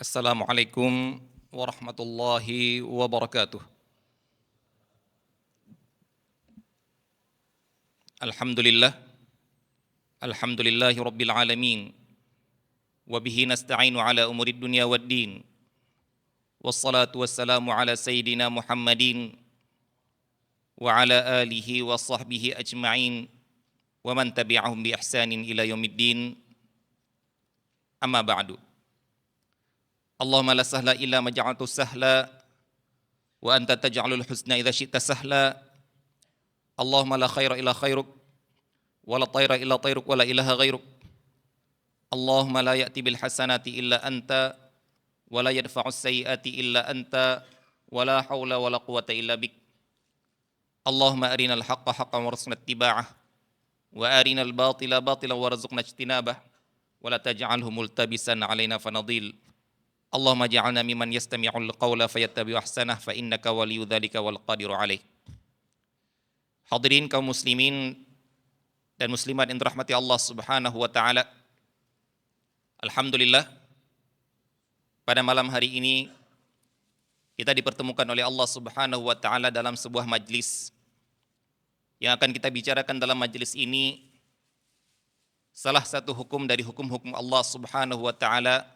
Assalamualaikum warahmatullahi wabarakatuh. Alhamdulillah, alhamdulillahi rabbil alamin. Wa bihi nasta'inu ala umurid dunya waddin. Wassalatu wassalamu ala sayyidina Muhammadin wa ala alihi wa sahbihi ajma'in wa man tabi'ahum bi ihsanin ila yaumiddin. Amma ba'du. Allahumma la sahla illa ma ja'altu sahla wa anta taj'alul husna idza syi'ta sahla. Allahumma la khaira illa khairuk wa la tayra illa tayruk wa la ilaha ghairuk. Allahumma la ya'ti bil hasanati illa anta wa la yadfa'us sayyiati illa anta wa la haula wa la quwwata illa bik. Allahumma arinal haqqa haqqan warzuqna ittiba'ah wa arinal batila batilan warzuqna ijtinabah wa la taj'alhu multabisan 'alaina fanadil. Allahumma ja'alna mimman yastami'ul qawla fayattabi'u ahsanah fa innaka waliyyu dzalika wal qadiru 'alaih. Hadirin kaum muslimin dan muslimat yang dirahmati Allah Subhanahu wa taala. Alhamdulillah, pada malam hari ini kita dipertemukan oleh Allah Subhanahu wa taala dalam sebuah majlis. Yang akan kita bicarakan dalam majlis ini salah satu hukum dari hukum-hukum Allah Subhanahu wa taala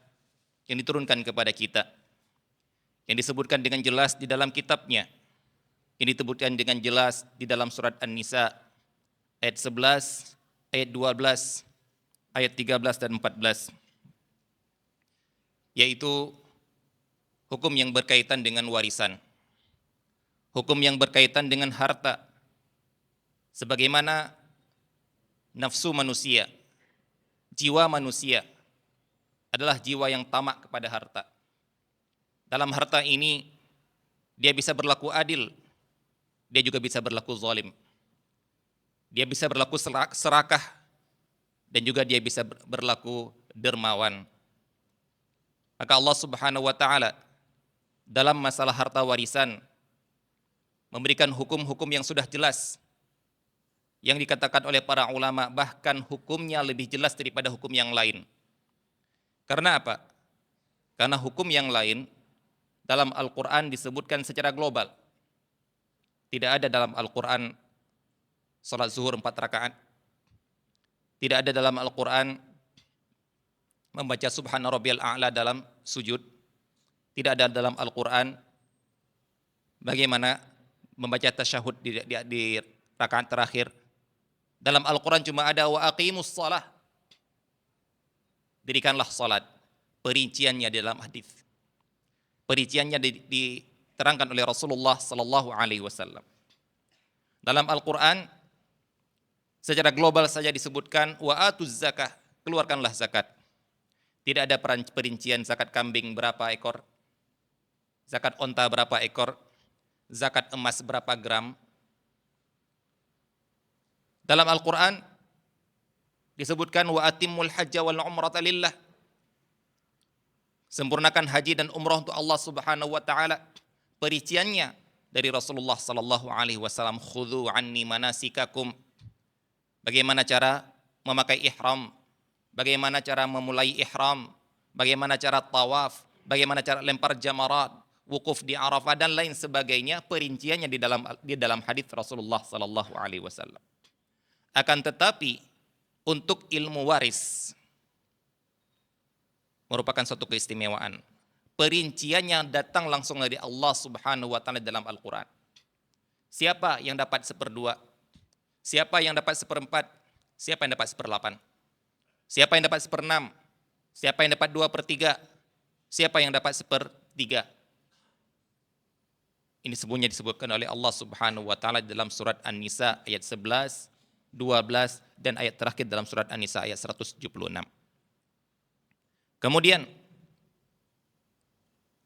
yang diturunkan kepada kita, yang disebutkan dengan jelas di dalam kitabnya, yang disebutkan dengan jelas di dalam surat An-Nisa ayat 11, ayat 12, ayat 13 dan 14, yaitu hukum yang berkaitan dengan warisan, hukum yang berkaitan dengan harta, sebagaimana nafsu manusia, jiwa manusia adalah jiwa yang tamak kepada harta. Dalam harta ini dia bisa berlaku adil, dia juga bisa berlaku zalim. Dia bisa berlaku serakah dan juga dia bisa berlaku dermawan. Maka Allah Subhanahu wa taala dalam masalah harta warisan memberikan hukum-hukum yang sudah jelas, yang dikatakan oleh para ulama bahkan hukumnya lebih jelas daripada hukum yang lain. Karena apa? Karena hukum yang lain dalam Al-Quran disebutkan secara global. Tidak ada dalam Al-Quran salat zuhur 4 rakaat. Tidak ada dalam Al-Quran membaca subhana rabbiyal a'la dalam sujud. Tidak ada dalam Al-Quran bagaimana membaca tasyahud di rakaat terakhir. Dalam Al-Quran cuma ada wa aqimus shalah, dirikanlah salat. Perinciannya di dalam hadis. Perinciannya diterangkan oleh Rasulullah sallallahu alaihi wasallam. Dalam Al-Quran secara global saja disebutkan wa atuz zakah, keluarkanlah zakat. Tidak ada perincian zakat kambing berapa ekor, zakat onta berapa ekor, zakat emas berapa gram. Dalam Al-Quran disebutkan wa atimmul hajja wal umrata lillah, sempurnakan haji dan umrah untuk Allah Subhanahu wa taala. Perinciannya dari Rasulullah sallallahu alaihi wasallam, khudhu anni manasikakum. Bagaimana cara memakai ihram, bagaimana cara memulai ihram, bagaimana cara tawaf, bagaimana cara lempar jamarat, wukuf di Arafah dan lain sebagainya. Perinciannya di dalam hadis Rasulullah sallallahu alaihi wasallam. Akan tetapi untuk ilmu waris merupakan suatu keistimewaan. Perinciannya datang langsung dari Allah Subhanahu wa taala dalam Al-Quran. Siapa yang dapat 1/2? Siapa yang dapat 1/4? Siapa yang dapat 1/8? Siapa yang dapat 1/6? Siapa yang dapat 2/3? Siapa yang dapat 1/3? Ini semuanya disebutkan oleh Allah Subhanahu wa taala dalam surat An-Nisa ayat 11, 12 dan ayat terakhir dalam surat An-Nisa ayat 176. Kemudian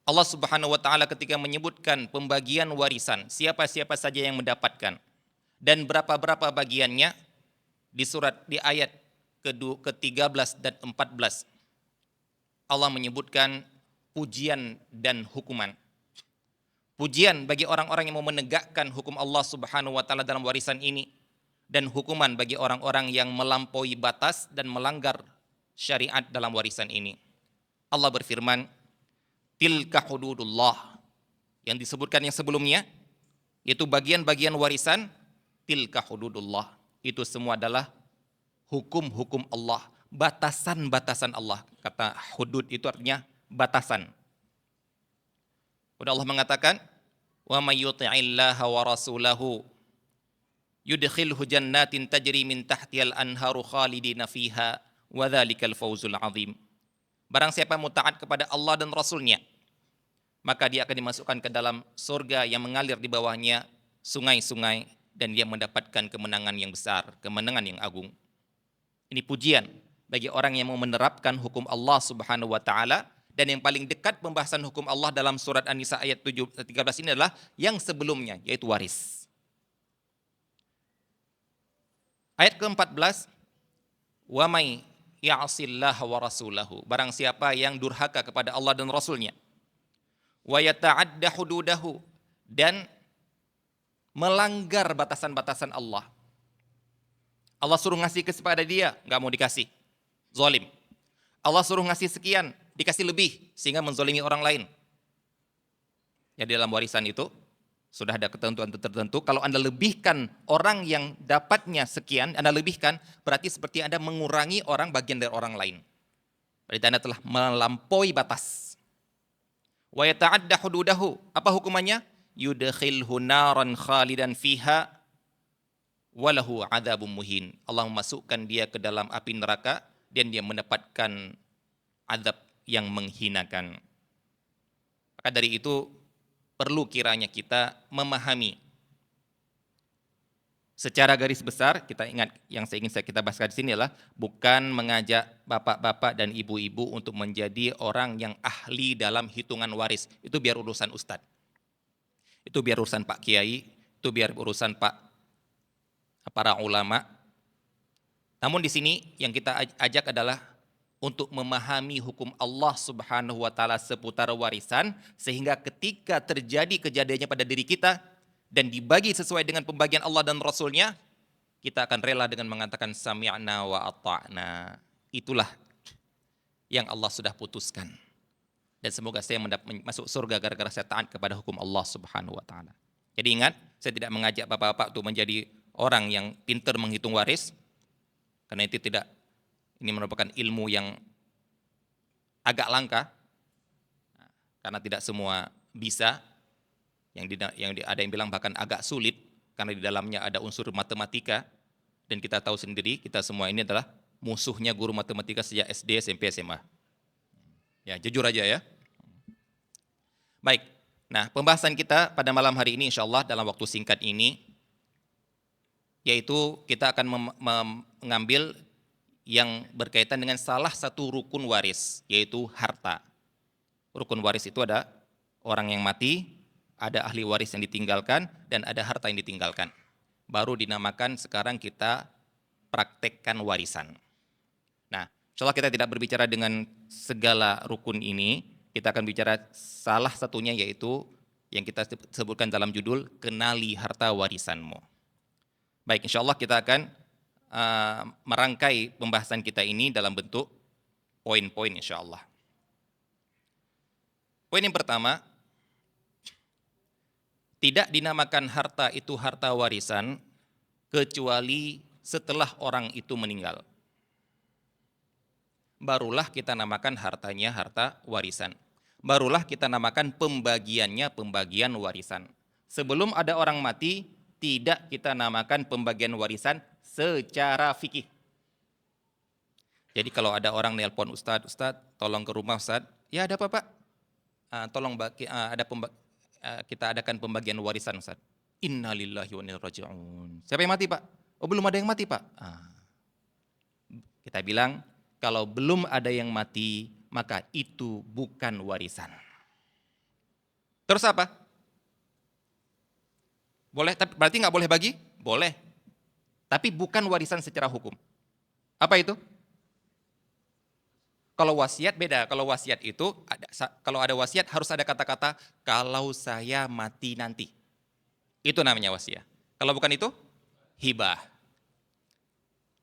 Allah Subhanahu wa taala ketika menyebutkan pembagian warisan, siapa-siapa saja yang mendapatkan dan berapa-berapa bagiannya, di ayat ke-13 dan 14 Allah menyebutkan pujian dan hukuman. Pujian bagi orang-orang yang mau menegakkan hukum Allah Subhanahu wa taala dalam warisan ini, dan hukuman bagi orang-orang yang melampaui batas dan melanggar syariat dalam warisan ini. Allah berfirman, tilka hududullah. Yang disebutkan yang sebelumnya, yaitu bagian-bagian warisan, tilka hududullah. Itu semua adalah hukum-hukum Allah, batasan-batasan Allah. Kata hudud itu artinya batasan. Udah Allah mengatakan, wa may yuti'illaha wa rasulahu yudkhilhu jannatin tajri min tahtihal anharu khalidina fiha wa dzalikal fawzul azim. Barang siapa mutaat kepada Allah dan Rasulnya, maka dia akan dimasukkan ke dalam surga yang mengalir di bawahnya sungai-sungai, dan dia mendapatkan kemenangan yang besar, kemenangan yang agung. Ini pujian bagi orang yang mau menerapkan hukum Allah Subhanahu wa taala, dan yang paling dekat pembahasan hukum Allah dalam surat An-Nisa ayat 13 ini adalah yang sebelumnya, yaitu waris. Ayat ke-14, wa may ya'sillaha wa rasulahu, barang siapa yang durhaka kepada Allah dan Rasulnya, wa yata'adda hududahu, dan melanggar batasan-batasan Allah. Allah suruh ngasih kepada dia, nggak mau dikasih, zalim. Allah suruh ngasih sekian, dikasih lebih, sehingga menzalimi orang lain. Jadi dalam warisan itu sudah ada ketentuan tertentu. Kalau Anda lebihkan orang yang dapatnya sekian, Anda lebihkan, berarti seperti Anda mengurangi orang bagian dari orang lain. Berarti Anda telah melampaui batas. Wa yata'adda hududahu, apa hukumannya? Yudkhilhu naran khalidan fiha walahu adzabun muhin. Allah memasukkan dia ke dalam api neraka dan dia mendapatkan azab yang menghinakan. Maka dari itu perlu kiranya kita memahami secara garis besar. Kita ingat, yang saya ingin kita bahaskan di sini adalah bukan mengajak bapak-bapak dan ibu-ibu untuk menjadi orang yang ahli dalam hitungan waris. Itu biar urusan ustadz. Itu biar urusan Pak Kiai, itu biar urusan para ulama. Namun di sini yang kita ajak adalah untuk memahami hukum Allah Subhanahu wa taala seputar warisan, sehingga ketika terjadi kejadiannya pada diri kita dan dibagi sesuai dengan pembagian Allah dan Rasulnya, kita akan rela dengan mengatakan sami'na wa ata'na. Itulah yang Allah sudah putuskan. Dan semoga saya masuk surga gara-gara saya taat kepada hukum Allah Subhanahu wa taala. Jadi ingat, saya tidak mengajak bapak-bapak untuk menjadi orang yang pintar menghitung waris, karena itu tidak, ini merupakan ilmu yang agak langka, karena tidak semua bisa. Ada yang bilang bahkan agak sulit, karena di dalamnya ada unsur matematika, dan kita tahu sendiri, kita semua ini adalah musuhnya guru matematika sejak SD, SMP, SMA. Ya, jujur aja ya. Baik, nah pembahasan kita pada malam hari ini insya Allah dalam waktu singkat ini, yaitu kita akan mengambil yang berkaitan dengan salah satu rukun waris, yaitu harta. Rukun waris itu ada orang yang mati, ada ahli waris yang ditinggalkan, dan ada harta yang ditinggalkan. Baru dinamakan sekarang kita praktekkan warisan. Nah, insya Allah kita tidak berbicara dengan segala rukun ini, kita akan bicara salah satunya, yaitu yang kita sebutkan dalam judul, kenali harta warisanmu. Baik, insya Allah kita akan merangkai pembahasan kita ini dalam bentuk poin-poin insya Allah. Poin yang pertama, tidak dinamakan harta itu harta warisan kecuali setelah orang itu meninggal. Barulah kita namakan hartanya harta warisan. Barulah kita namakan pembagiannya pembagian warisan. Sebelum ada orang mati, tidak kita namakan pembagian warisan secara fikih. Jadi kalau ada orang nelpon Ustadz, tolong ke rumah Ustadz, ya ada apa Pak? Tolong kita adakan pembagian warisan Ustadz. Innalillahi wa inna ilaihi raji'un. Siapa yang mati Pak? Oh belum ada yang mati Pak. Kita bilang, kalau belum ada yang mati, maka itu bukan warisan. Terus apa? Boleh, tapi berarti nggak boleh bagi? Boleh. Tapi bukan warisan secara hukum. Apa itu? Kalau wasiat beda. Kalau wasiat itu, kalau ada wasiat harus ada kata-kata, kalau saya mati nanti. Itu namanya wasiat. Kalau bukan itu, hibah.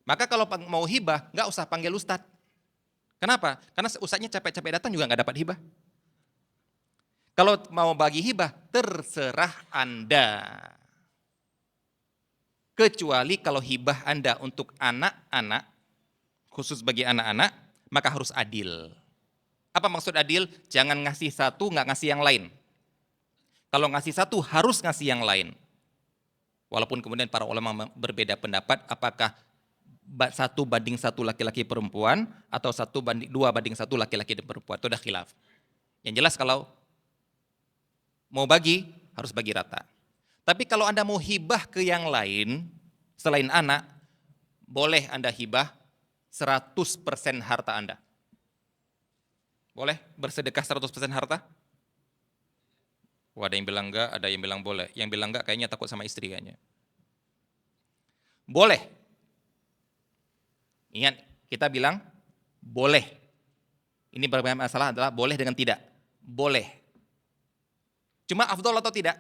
Maka kalau mau hibah, nggak usah panggil ustadz. Kenapa? Karena ustadznya capek-capek datang juga nggak dapat hibah. Kalau mau bagi hibah, terserah Anda. Kecuali kalau hibah Anda untuk anak-anak, khusus bagi anak-anak, maka harus adil. Apa maksud adil? Jangan ngasih satu, nggak ngasih yang lain. Kalau ngasih satu, harus ngasih yang lain. Walaupun kemudian para ulama berbeda pendapat, apakah 1:1 laki-laki perempuan, atau 2:1 laki-laki dan perempuan. Itu udah khilaf. Yang jelas kalau mau bagi, harus bagi rata. Tapi kalau Anda mau hibah ke yang lain, selain anak, boleh Anda hibah 100% harta Anda. Boleh bersedekah 100% harta? Wah, ada yang bilang enggak, ada yang bilang boleh. Yang bilang enggak kayaknya takut sama istri kayaknya. Boleh. Ingat, kita bilang boleh. Ini berbeda masalah adalah boleh dengan tidak. Boleh. Cuma afdol atau tidak?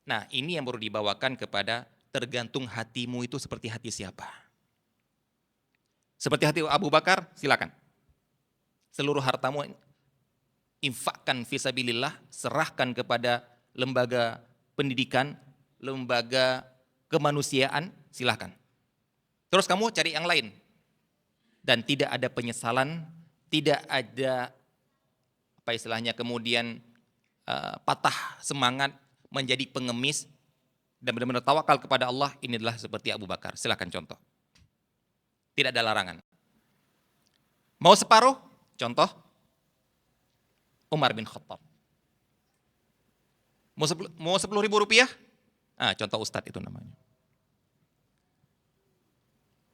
Nah, ini yang baru dibawakan kepada tergantung hatimu itu seperti hati siapa. Seperti hati Abu Bakar, silakan. Seluruh hartamu infakkan fisabilillah, serahkan kepada lembaga pendidikan, lembaga kemanusiaan, silakan. Terus kamu cari yang lain. Dan tidak ada penyesalan, tidak ada apa istilahnya kemudian patah semangat menjadi pengemis dan benar-benar tawakal kepada Allah. Ini adalah seperti Abu Bakar. Silakan contoh. Tidak ada larangan. Mau separuh? Contoh Umar bin Khattab. Mau 10.000 rupiah? Contoh Ustadz itu namanya.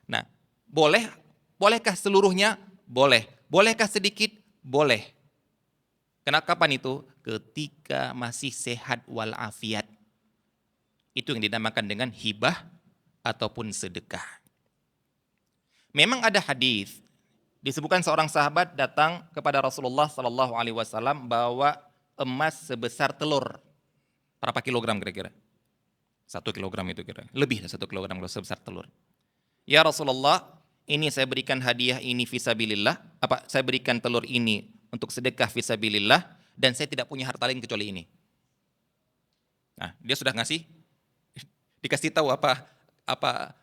Nah, bolehkah seluruhnya? Boleh. Bolehkah sedikit? Boleh. Kenapa kapan itu? Ketika masih sehat walafiat. Itu yang dinamakan dengan hibah ataupun sedekah. Memang ada hadis disebutkan seorang sahabat datang kepada Rasulullah Sallallahu Alaihi Wasallam bawa emas sebesar telur. Berapa kilogram kira-kira? 1 kilogram itu kira. Lebih dari 1 kilogram kalau sebesar telur. Ya Rasulullah, ini saya berikan hadiah ini fisabilillah. Saya berikan telur ini untuk sedekah fisabilillah dan saya tidak punya harta lain kecuali ini. Nah, dia sudah ngasih, dikasih tahu apa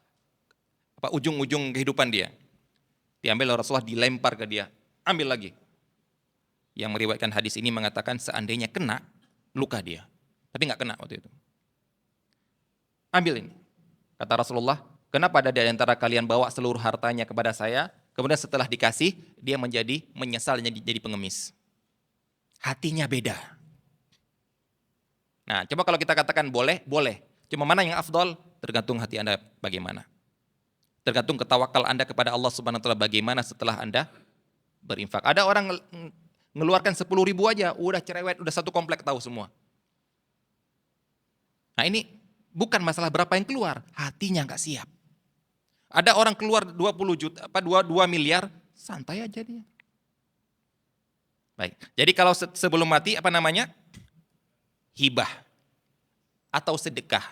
ujung-ujung kehidupan dia. Diambil oleh Rasulullah, dilempar ke dia, ambil lagi. Yang meriwayatkan hadis ini mengatakan seandainya kena, luka dia. Tapi nggak kena waktu itu. Ambil ini. Kata Rasulullah, kenapa ada di antara kalian bawa seluruh hartanya kepada saya, kemudian setelah dikasih, dia menyesal jadi pengemis. Hatinya beda. Nah, coba kalau kita katakan boleh, boleh. Cuma mana yang afdol? Tergantung hati Anda bagaimana. Tergantung ketawakal Anda kepada Allah Subhanahu wa taala bagaimana setelah Anda berinfak. Ada orang ngeluarkan 10.000 aja, udah cerewet, udah satu komplek tahu semua. Nah, ini bukan masalah berapa yang keluar, hatinya nggak siap. Ada orang keluar 2 miliar, santai aja dia. Baik. Jadi kalau sebelum mati apa namanya? Hibah atau sedekah.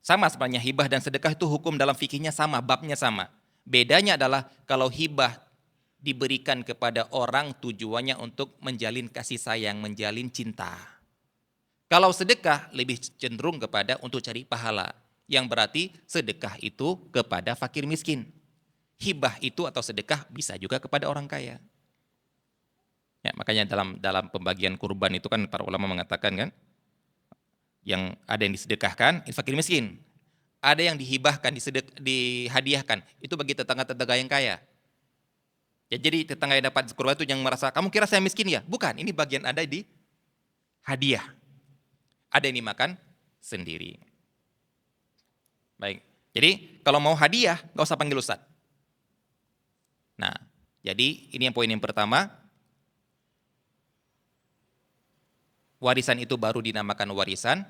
Sama sebenarnya hibah dan sedekah itu hukum dalam fikihnya sama, babnya sama. Bedanya adalah kalau hibah diberikan kepada orang tujuannya untuk menjalin kasih sayang, menjalin cinta. Kalau sedekah lebih cenderung kepada untuk cari pahala. Yang berarti sedekah itu kepada fakir miskin. Hibah itu atau sedekah bisa juga kepada orang kaya. Ya, makanya dalam pembagian kurban itu kan para ulama mengatakan kan, yang ada yang disedekahkan, itu fakir miskin. Ada yang dihibahkan, dihadiahkan, itu bagi tetangga-tetangga yang kaya. Ya, jadi tetangga yang dapat kurban itu yang merasa, kamu kira saya miskin ya? Bukan, ini bagian ada di hadiah. Ada yang dimakan sendiri. Baik, jadi kalau mau hadiah, nggak usah panggil ustadz. Nah, jadi ini yang poin yang pertama. Warisan itu baru dinamakan warisan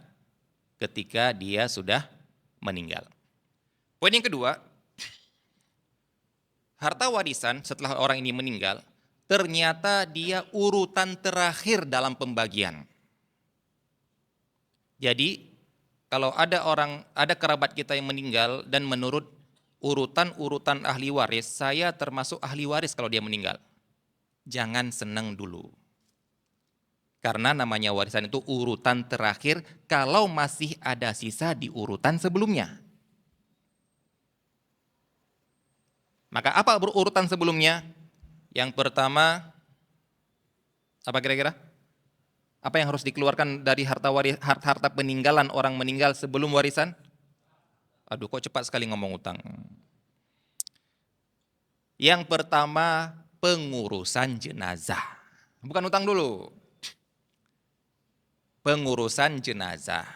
ketika dia sudah meninggal. Poin yang kedua, harta warisan setelah orang ini meninggal, ternyata dia urutan terakhir dalam pembagian. Jadi, kalau ada kerabat kita yang meninggal dan menurut urutan ahli waris, saya termasuk ahli waris kalau dia meninggal. Jangan senang dulu. Karena namanya warisan itu urutan terakhir kalau masih ada sisa di urutan sebelumnya. Maka apa urutan sebelumnya? Yang pertama, apa kira-kira? Apa yang harus dikeluarkan dari harta peninggalan orang meninggal sebelum warisan? Aduh, kok cepat sekali ngomong utang. Yang pertama, pengurusan jenazah. Bukan utang dulu. Pengurusan jenazah,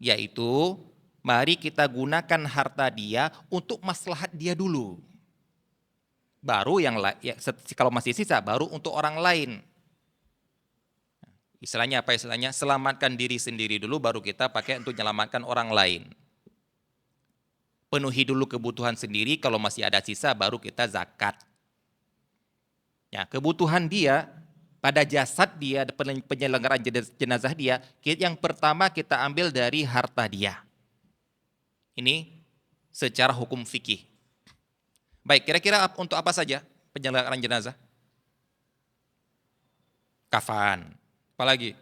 yaitu mari kita gunakan harta dia untuk maslahat dia dulu. Baru kalau masih sisa, baru untuk orang lain. Istilahnya apa istilahnya? Selamatkan diri sendiri dulu, baru kita pakai untuk menyelamatkan orang lain. Penuhi dulu kebutuhan sendiri, kalau masih ada sisa, baru kita zakat. Ya, kebutuhan dia, pada jasad dia, penyelenggaraan jenazah dia, yang pertama kita ambil dari harta dia. Ini secara hukum fikih. Baik, kira-kira untuk apa saja penyelenggaraan jenazah? Kafan. Apalagi?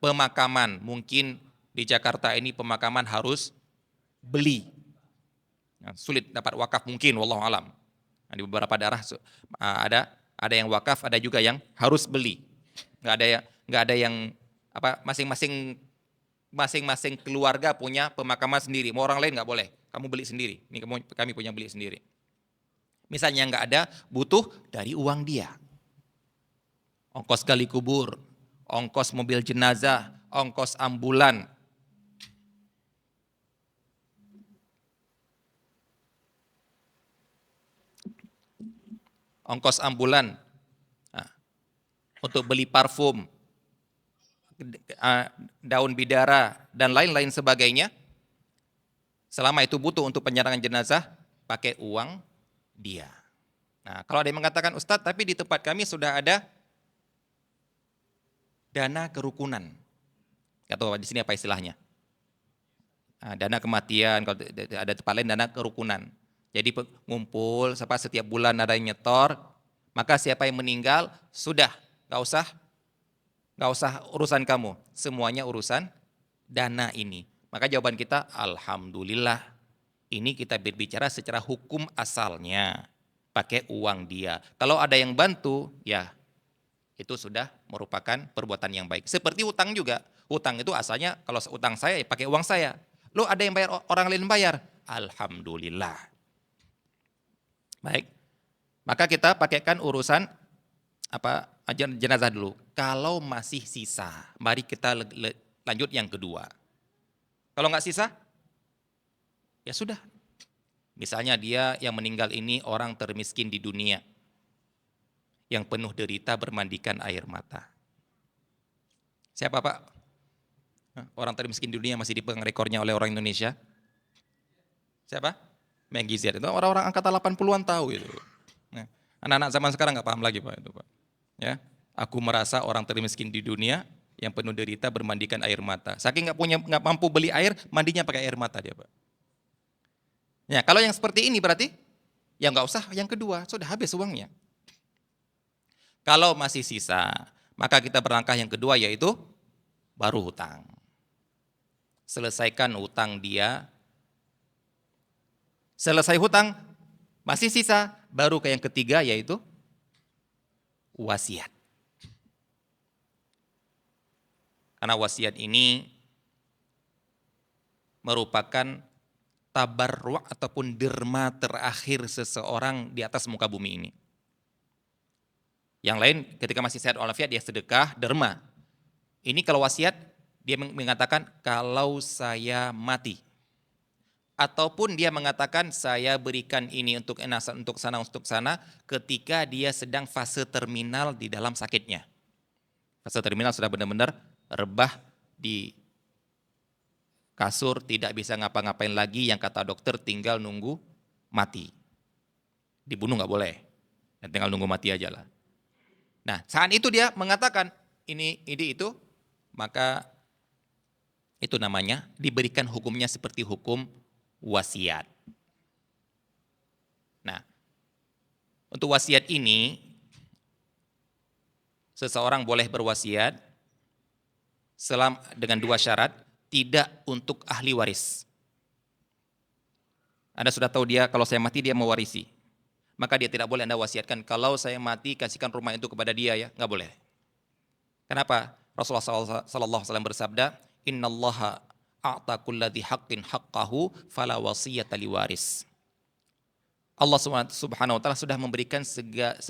Pemakaman. Mungkin di Jakarta ini pemakaman harus beli. Sulit dapat wakaf mungkin, wallahu alam. Di beberapa daerah ada yang wakaf, ada juga yang harus beli. Nggak ada yang apa masing-masing keluarga punya pemakaman sendiri. Mau orang lain nggak boleh. Kamu beli sendiri. Ini kami punya beli sendiri. Misalnya nggak ada, butuh dari uang dia. Ongkos gali kubur, ongkos mobil jenazah, ongkos ambulan. Ongkos ambulan, untuk beli parfum, daun bidara, dan lain-lain sebagainya. Selama itu butuh untuk penyerangan jenazah, pakai uang dia. Nah, kalau ada yang mengatakan, Ustadz, tapi di tempat kami sudah ada dana kerukunan. Atau di sini apa istilahnya? Dana kematian, kalau ada tempat lain dana kerukunan. Jadi ngumpul, setiap bulan ada yang nyetor, maka siapa yang meninggal, sudah, gak usah urusan kamu, semuanya urusan dana ini. Maka jawaban kita, alhamdulillah, ini kita berbicara secara hukum asalnya, pakai uang dia. Kalau ada yang bantu, ya itu sudah merupakan perbuatan yang baik. Seperti utang juga, utang itu asalnya, kalau utang saya, ya pakai uang saya. Lo ada yang bayar, orang lain bayar, alhamdulillah. Baik, maka kita pakaikan urusan jenazah dulu. Kalau masih sisa, mari kita lanjut yang kedua. Kalau nggak sisa, ya sudah. Misalnya dia yang meninggal ini orang termiskin di dunia, yang penuh derita bermandikan air mata. Siapa Pak? Orang termiskin di dunia masih dipegang rekornya oleh orang Indonesia? Siapa? Menggizir, itu orang-orang angkatan 80-an tahu itu. Nah, anak-anak zaman sekarang nggak paham lagi Pak itu Pak. Ya, aku merasa orang termiskin di dunia yang penuh derita bermandikan air mata. Saking nggak mampu beli air, mandinya pakai air mata dia Pak. Ya, kalau yang seperti ini berarti ya nggak usah yang kedua, sudah habis uangnya. Kalau masih sisa, maka kita berlangkah yang kedua yaitu baru hutang. Selesaikan hutang dia. Selesai hutang, masih sisa, baru ke yang ketiga yaitu wasiat. Karena wasiat ini merupakan tabarruk ataupun derma terakhir seseorang di atas muka bumi ini. Yang lain ketika masih sehat walafiat dia sedekah, derma. Ini kalau wasiat dia mengatakan kalau saya mati. Ataupun dia mengatakan saya berikan ini untuk sana ketika dia sedang fase terminal di dalam sakitnya. Fase terminal sudah benar-benar rebah di kasur, tidak bisa ngapa-ngapain lagi, yang kata dokter tinggal nunggu mati. Dibunuh nggak boleh, tinggal nunggu mati aja lah. Nah, saat itu dia mengatakan ini itu, maka itu namanya diberikan hukumnya seperti hukum wasiat. Nah, untuk wasiat ini seseorang boleh berwasiat dengan dua syarat, tidak untuk ahli waris. Anda sudah tahu dia kalau saya mati dia mewarisi. Maka dia tidak boleh Anda wasiatkan, kalau saya mati kasihkan rumah itu kepada dia ya, nggak boleh. Kenapa? Rasulullah SAW bersabda, Innallaha a'ta kulladzi haqqin haqqahu fala wasiyata liwaris. Allah Subhanahu wa taala sudah memberikan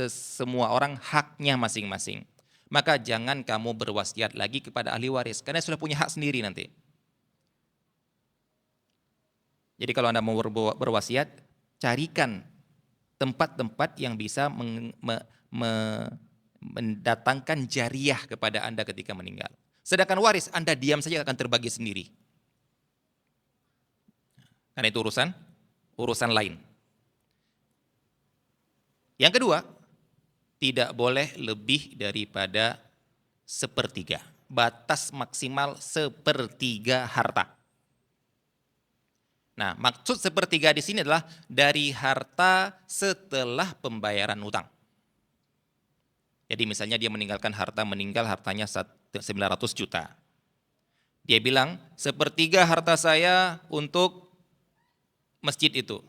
semua orang haknya masing-masing. Maka jangan kamu berwasiat lagi kepada ahli waris karena sudah punya hak sendiri nanti. Jadi kalau Anda mau berwasiat, carikan tempat-tempat yang bisa mendatangkan jariah kepada Anda ketika meninggal. Sedangkan waris Anda diam saja akan terbagi sendiri. Karena itu urusan lain. Yang kedua, tidak boleh lebih daripada sepertiga. Batas maksimal sepertiga harta. Nah, maksud sepertiga di sini adalah dari harta setelah pembayaran utang. Jadi misalnya dia meninggal hartanya 900 juta. Dia bilang, sepertiga harta saya untuk masjid itu.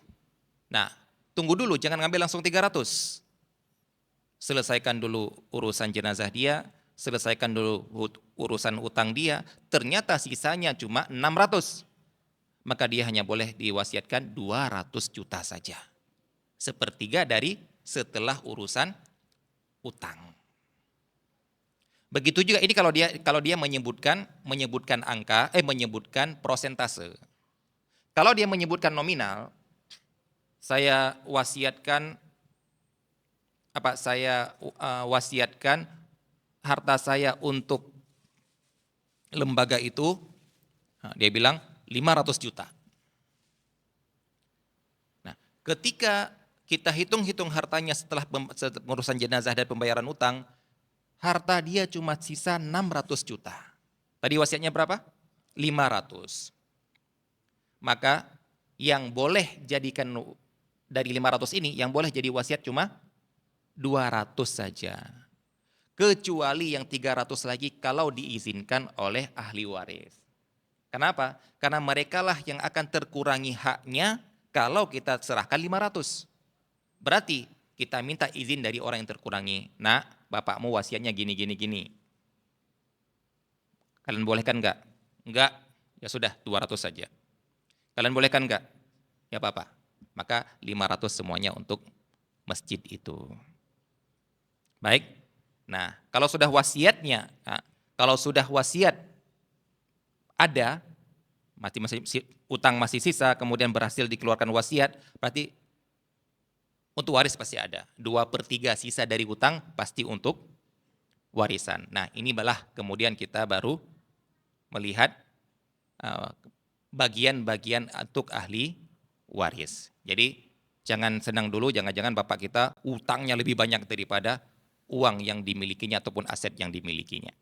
Nah, tunggu dulu, jangan ngambil langsung 300. Selesaikan dulu urusan jenazah dia, selesaikan dulu urusan utang dia, ternyata sisanya cuma 600. Maka dia hanya boleh diwasiatkan 200 juta saja. Sepertiga dari setelah urusan utang. Begitu juga ini kalau dia menyebutkan angka, menyebutkan prosentase. Kalau dia menyebutkan nominal, saya wasiatkan harta saya untuk lembaga itu, dia bilang 500 juta. Nah, ketika kita hitung-hitung hartanya setelah pengurusan jenazah dan pembayaran utang, harta dia cuma sisa 600 juta. Tadi wasiatnya berapa? 500. Maka yang boleh jadikan dari 500 ini, yang boleh jadi wasiat cuma 200 saja. Kecuali yang 300 lagi kalau diizinkan oleh ahli waris. Kenapa? Karena merekalah yang akan terkurangi haknya kalau kita serahkan 500. Berarti kita minta izin dari orang yang terkurangi. Nah, bapakmu wasiatnya gini. Kalian bolehkan enggak? Enggak, ya sudah 200 saja. Kalian bolehkan enggak? Ya Bapak. Maka 500 semuanya untuk masjid itu. Baik. Nah, kalau sudah wasiat ada, utang masih sisa, kemudian berhasil dikeluarkan wasiat, berarti untuk waris pasti ada. 2/3 sisa dari utang pasti untuk warisan. Nah, ini malah kemudian kita baru melihat bagian-bagian untuk ahli waris. Jadi jangan senang dulu, jangan-jangan bapak kita utangnya lebih banyak daripada uang yang dimilikinya ataupun aset yang dimilikinya.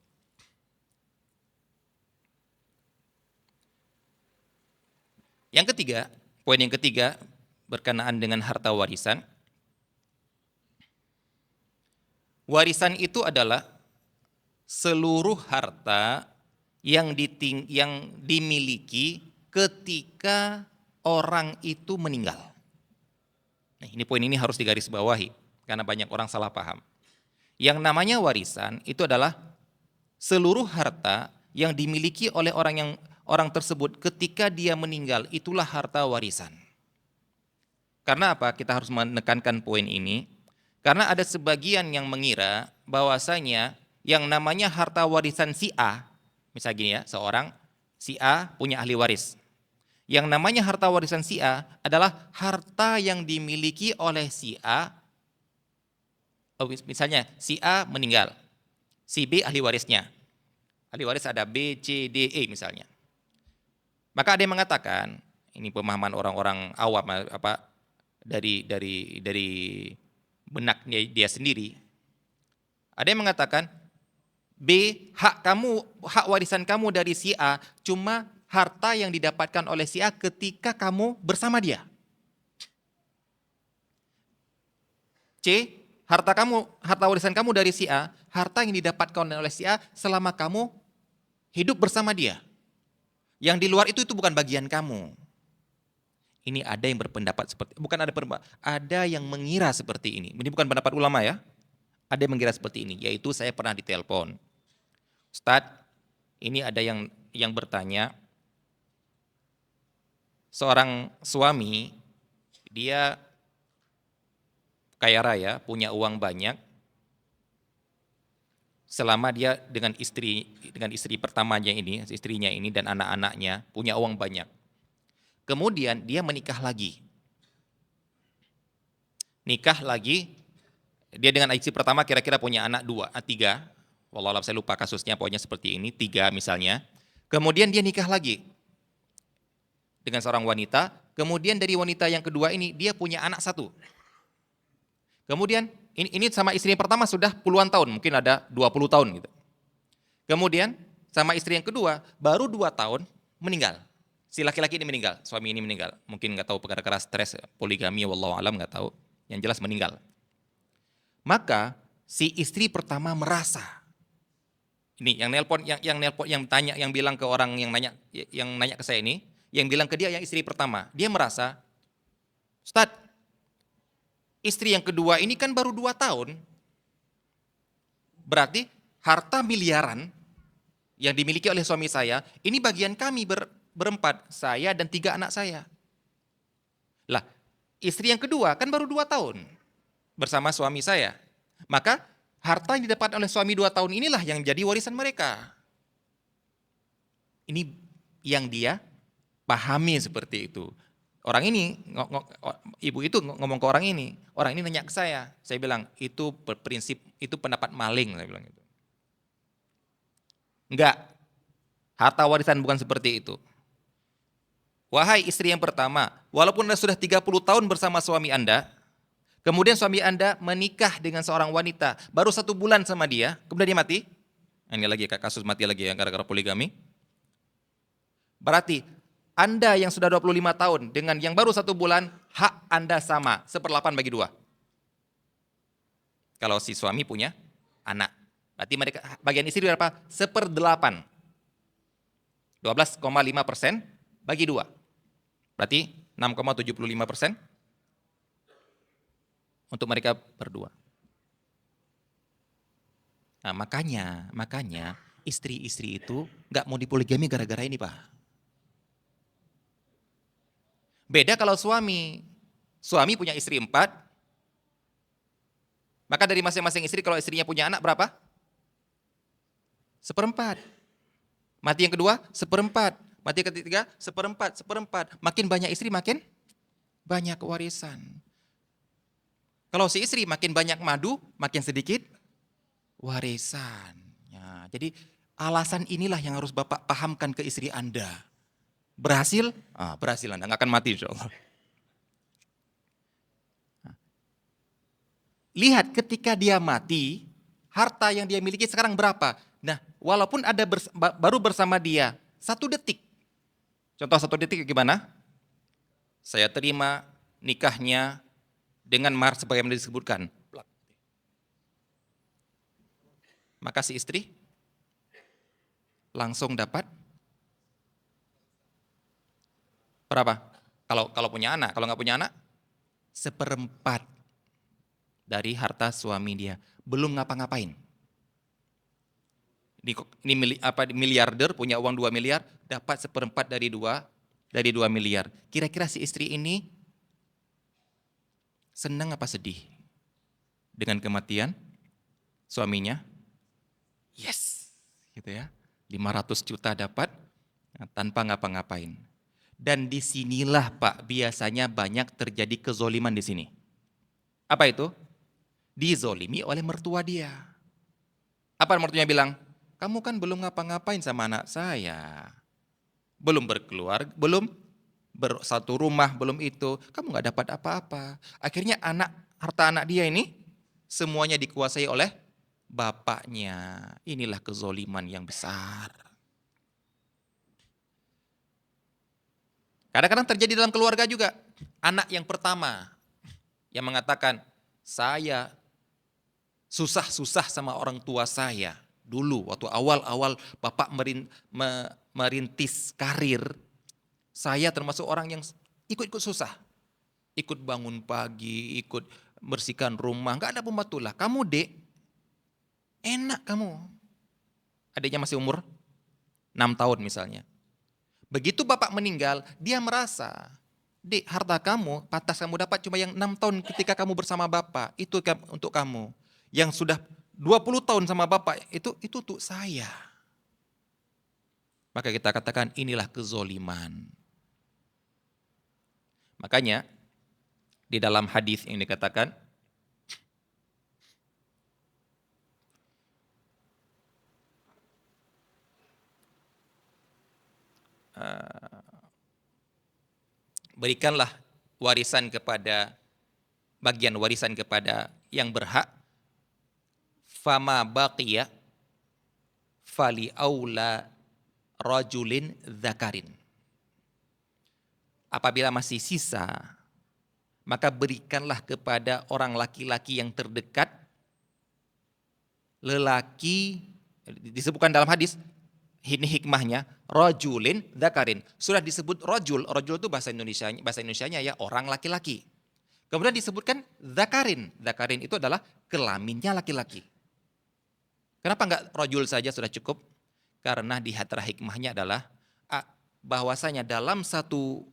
Yang ketiga, poin yang ketiga berkenaan dengan harta warisan. Warisan itu adalah seluruh harta yang dimiliki ketika orang itu meninggal. Nah, ini poin ini harus digarisbawahi karena banyak orang salah paham. Yang namanya warisan itu adalah seluruh harta yang dimiliki oleh orang tersebut ketika dia meninggal, itulah harta warisan. Karena apa? Kita harus menekankan poin ini. Karena ada sebagian yang mengira bahwasanya yang namanya harta warisan si A, misalnya gini ya, seorang si A punya ahli waris. Yang namanya harta warisan si A adalah harta yang dimiliki oleh si A. Misalnya si A meninggal, si B ahli warisnya. Ahli waris ada B, C, D, E misalnya. Maka ada yang mengatakan, ini pemahaman orang-orang awam dari benak dia sendiri. Ada yang mengatakan B, hak warisan kamu dari si A cuma harta yang didapatkan oleh si A ketika kamu bersama dia. C, harta warisan kamu dari si A, harta yang didapatkan oleh si A selama kamu hidup bersama dia. Yang di luar itu bukan bagian kamu. Ini ada yang berpendapat ada yang mengira seperti ini. Ini bukan pendapat ulama ya. Ada yang mengira seperti ini, yaitu saya pernah ditelepon. Ustadz, ini ada yang bertanya, seorang suami, dia kaya raya, punya uang banyak, selama dia dengan istri pertamanya ini, istrinya ini dan anak-anaknya punya uang banyak. Kemudian dia menikah lagi. Dia dengan istri pertama kira-kira punya anak 3. Wallahualam saya lupa kasusnya, pokoknya seperti ini, 3 misalnya. Kemudian dia nikah lagi dengan seorang wanita, kemudian dari wanita yang kedua ini dia punya anak 1. Kemudian ini sama istri yang pertama sudah puluhan tahun, mungkin ada 20 tahun gitu. Kemudian sama istri yang kedua baru 2 tahun meninggal. Si laki-laki ini meninggal, suami ini meninggal. Mungkin nggak tahu perkara stres, poligami, wallahu alam nggak tahu. Yang jelas meninggal. Maka si istri pertama merasa, ini yang nelpon, yang tanya, yang bilang ke orang yang nanya ke saya ini, yang bilang ke dia yang istri pertama, dia merasa, Ustadz, istri yang kedua ini kan baru 2 tahun, berarti harta miliaran yang dimiliki oleh suami saya, ini bagian kami berempat, saya dan 3 anak saya. Lah, istri yang kedua kan baru 2 tahun bersama suami saya. Maka harta yang didapat oleh suami 2 tahun inilah yang jadi warisan mereka. Ini yang dia pahami seperti itu. Orang ini, ibu itu ngomong ke orang ini nanya ke saya bilang, itu prinsip, itu pendapat maling, saya bilang gitu. Enggak, harta warisan bukan seperti itu. Wahai istri yang pertama, walaupun Anda sudah 30 tahun bersama suami Anda, kemudian suami Anda menikah dengan seorang wanita, baru 1 bulan sama dia, kemudian dia mati. Ini lagi kasus mati lagi ya, gara-gara poligami. Berarti Anda yang sudah 25 tahun dengan yang baru 1 bulan, hak Anda sama, 1/8 bagi 2. Kalau si suami punya anak. Berarti mereka bagian istri berapa? 1/8. 12,5% bagi 2. Berarti 6,75% untuk mereka berdua. Nah, makanya istri-istri itu nggak mau dipoligami gara-gara ini, Pak. Beda kalau suami punya istri 4, maka dari masing-masing istri kalau istrinya punya anak berapa? 1/4. Mati yang kedua 1/4. Mati yang ketiga 1/4. Makin banyak istri makin banyak warisan. Kalau si istri makin banyak madu, makin sedikit warisan. Ya, jadi alasan inilah yang harus Bapak pahamkan ke istri Anda. Berhasil? Berhasil Anda, nggak akan mati insya Allah. Lihat ketika dia mati, harta yang dia miliki sekarang berapa? Nah, walaupun ada baru bersama dia 1 detik. Contoh 1 detik gimana? Saya terima nikahnya dengan mahar sebagaimana disebutkan. Maka si istri langsung dapat berapa? Kalau punya anak, kalau nggak punya anak, 1/4 dari harta suami dia. Belum ngapa-ngapain. Ini miliarder punya uang 2 miliar, dapat 1/4 dari 2 miliar. Kira-kira si istri ini senang apa sedih dengan kematian suaminya? Yes, gitu ya. 500 juta dapat tanpa ngapa-ngapain. Dan disinilah Pak biasanya banyak terjadi kezoliman di sini. Apa itu? Dizolimi oleh mertua dia. Apa mertuanya bilang? Kamu kan belum ngapa-ngapain sama anak saya. Belum berkeluarga, belum bersatu rumah, belum itu. Kamu nggak dapat apa-apa. Akhirnya harta anak dia ini semuanya dikuasai oleh bapaknya. Inilah kezoliman yang besar. Kadang-kadang terjadi dalam keluarga juga. Anak yang pertama yang mengatakan, saya susah-susah sama orang tua saya. Dulu waktu awal-awal Bapak merintis karir, saya termasuk orang yang ikut-ikut susah. Ikut bangun pagi, ikut bersihkan rumah, nggak ada pembantu lah. Kamu dek, enak kamu. Adiknya masih umur 6 tahun misalnya. Begitu bapak meninggal, dia merasa, dek, harta kamu, pantas kamu dapat cuma yang 6 tahun ketika kamu bersama bapak, itu untuk kamu. Yang sudah 20 tahun sama bapak, itu untuk saya. Maka kita katakan inilah kezoliman. Makanya di dalam hadis yang dikatakan, berikanlah bagian warisan kepada yang berhak, fama baqiya fali aula rajulin dzakarin. Apabila masih sisa, maka berikanlah kepada orang laki-laki yang terdekat, lelaki, disebutkan dalam hadis, ini hikmahnya, rajulin dzakarin. Sudah disebut rajul itu bahasa Indonesianya ya orang laki-laki. Kemudian disebutkan dzakarin. Dzakarin itu adalah kelaminnya laki-laki. Kenapa enggak rajul saja sudah cukup? Karena di antara hikmahnya adalah bahwasanya dalam satu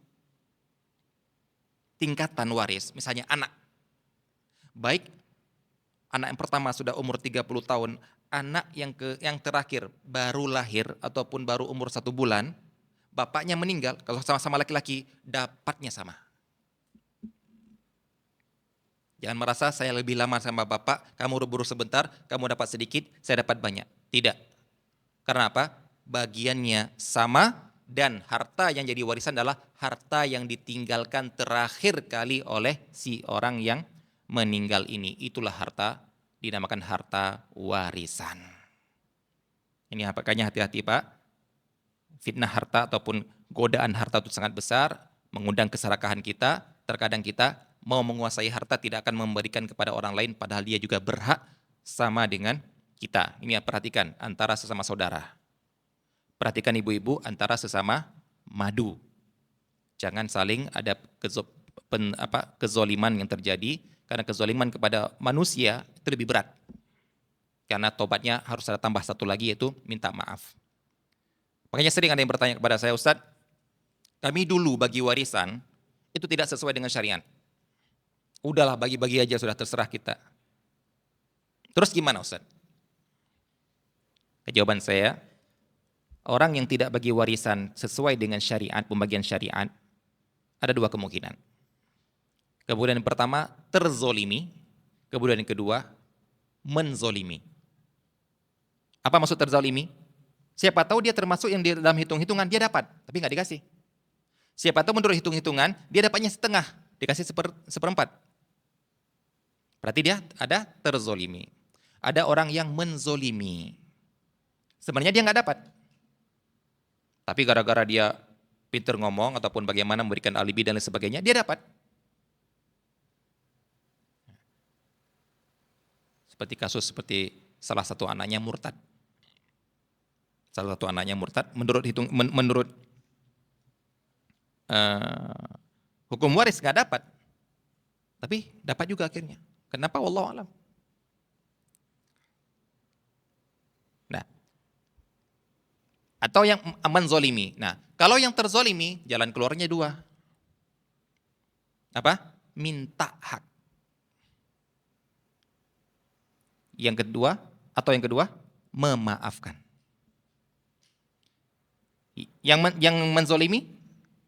tingkatan waris, misalnya anak. Baik anak yang pertama sudah umur 30 tahun, anak yang terakhir baru lahir ataupun baru umur 1 bulan, bapaknya meninggal, kalau sama-sama laki-laki, dapatnya sama. Jangan merasa saya lebih lama sama bapak, kamu buru sebentar, kamu dapat sedikit, saya dapat banyak. Tidak. Karena apa? Bagiannya sama dan harta yang jadi warisan adalah harta yang ditinggalkan terakhir kali oleh si orang yang meninggal ini. Itulah harta, dinamakan harta warisan. Ini makanya hati-hati Pak. Fitnah harta ataupun godaan harta itu sangat besar, mengundang keserakahan kita. Terkadang kita mau menguasai harta tidak akan memberikan kepada orang lain padahal dia juga berhak sama dengan kita. Ini perhatikan antara sesama saudara. Perhatikan ibu-ibu antara sesama madu. Jangan saling ada kezoliman yang terjadi, karena kezoliman kepada manusia itu lebih berat. Karena tobatnya harus ada tambah satu lagi, yaitu minta maaf. Makanya sering ada yang bertanya kepada saya, Ustadz, kami dulu bagi warisan itu tidak sesuai dengan syariat. Udahlah bagi-bagi aja sudah terserah kita. Terus gimana Ustadz? Jawaban saya, orang yang tidak bagi warisan sesuai dengan syariat, pembagian syariat, ada 2 kemungkinan. Kemudian yang pertama, terzolimi. Kemudian yang kedua, menzolimi. Apa maksud terzolimi? Siapa tahu dia termasuk yang di dalam hitung-hitungan, dia dapat, tapi nggak dikasih. Siapa tahu menurut hitung-hitungan, dia dapatnya setengah, dikasih seperempat. Berarti dia ada terzolimi. Ada orang yang menzolimi. Sebenarnya dia nggak dapat. Tapi gara-gara dia pintar ngomong ataupun bagaimana memberikan alibi dan lain sebagainya, dia dapat. Seperti kasus salah satu anaknya murtad. Salah satu anaknya murtad menurut hukum waris nggak dapat. Tapi dapat juga akhirnya. Kenapa? Wallahu a'lam. Nah, atau yang menzolimi. Nah, kalau yang terzolimi, jalan keluarnya 2. Apa? Minta hak. Yang kedua, memaafkan. Yang menzolimi,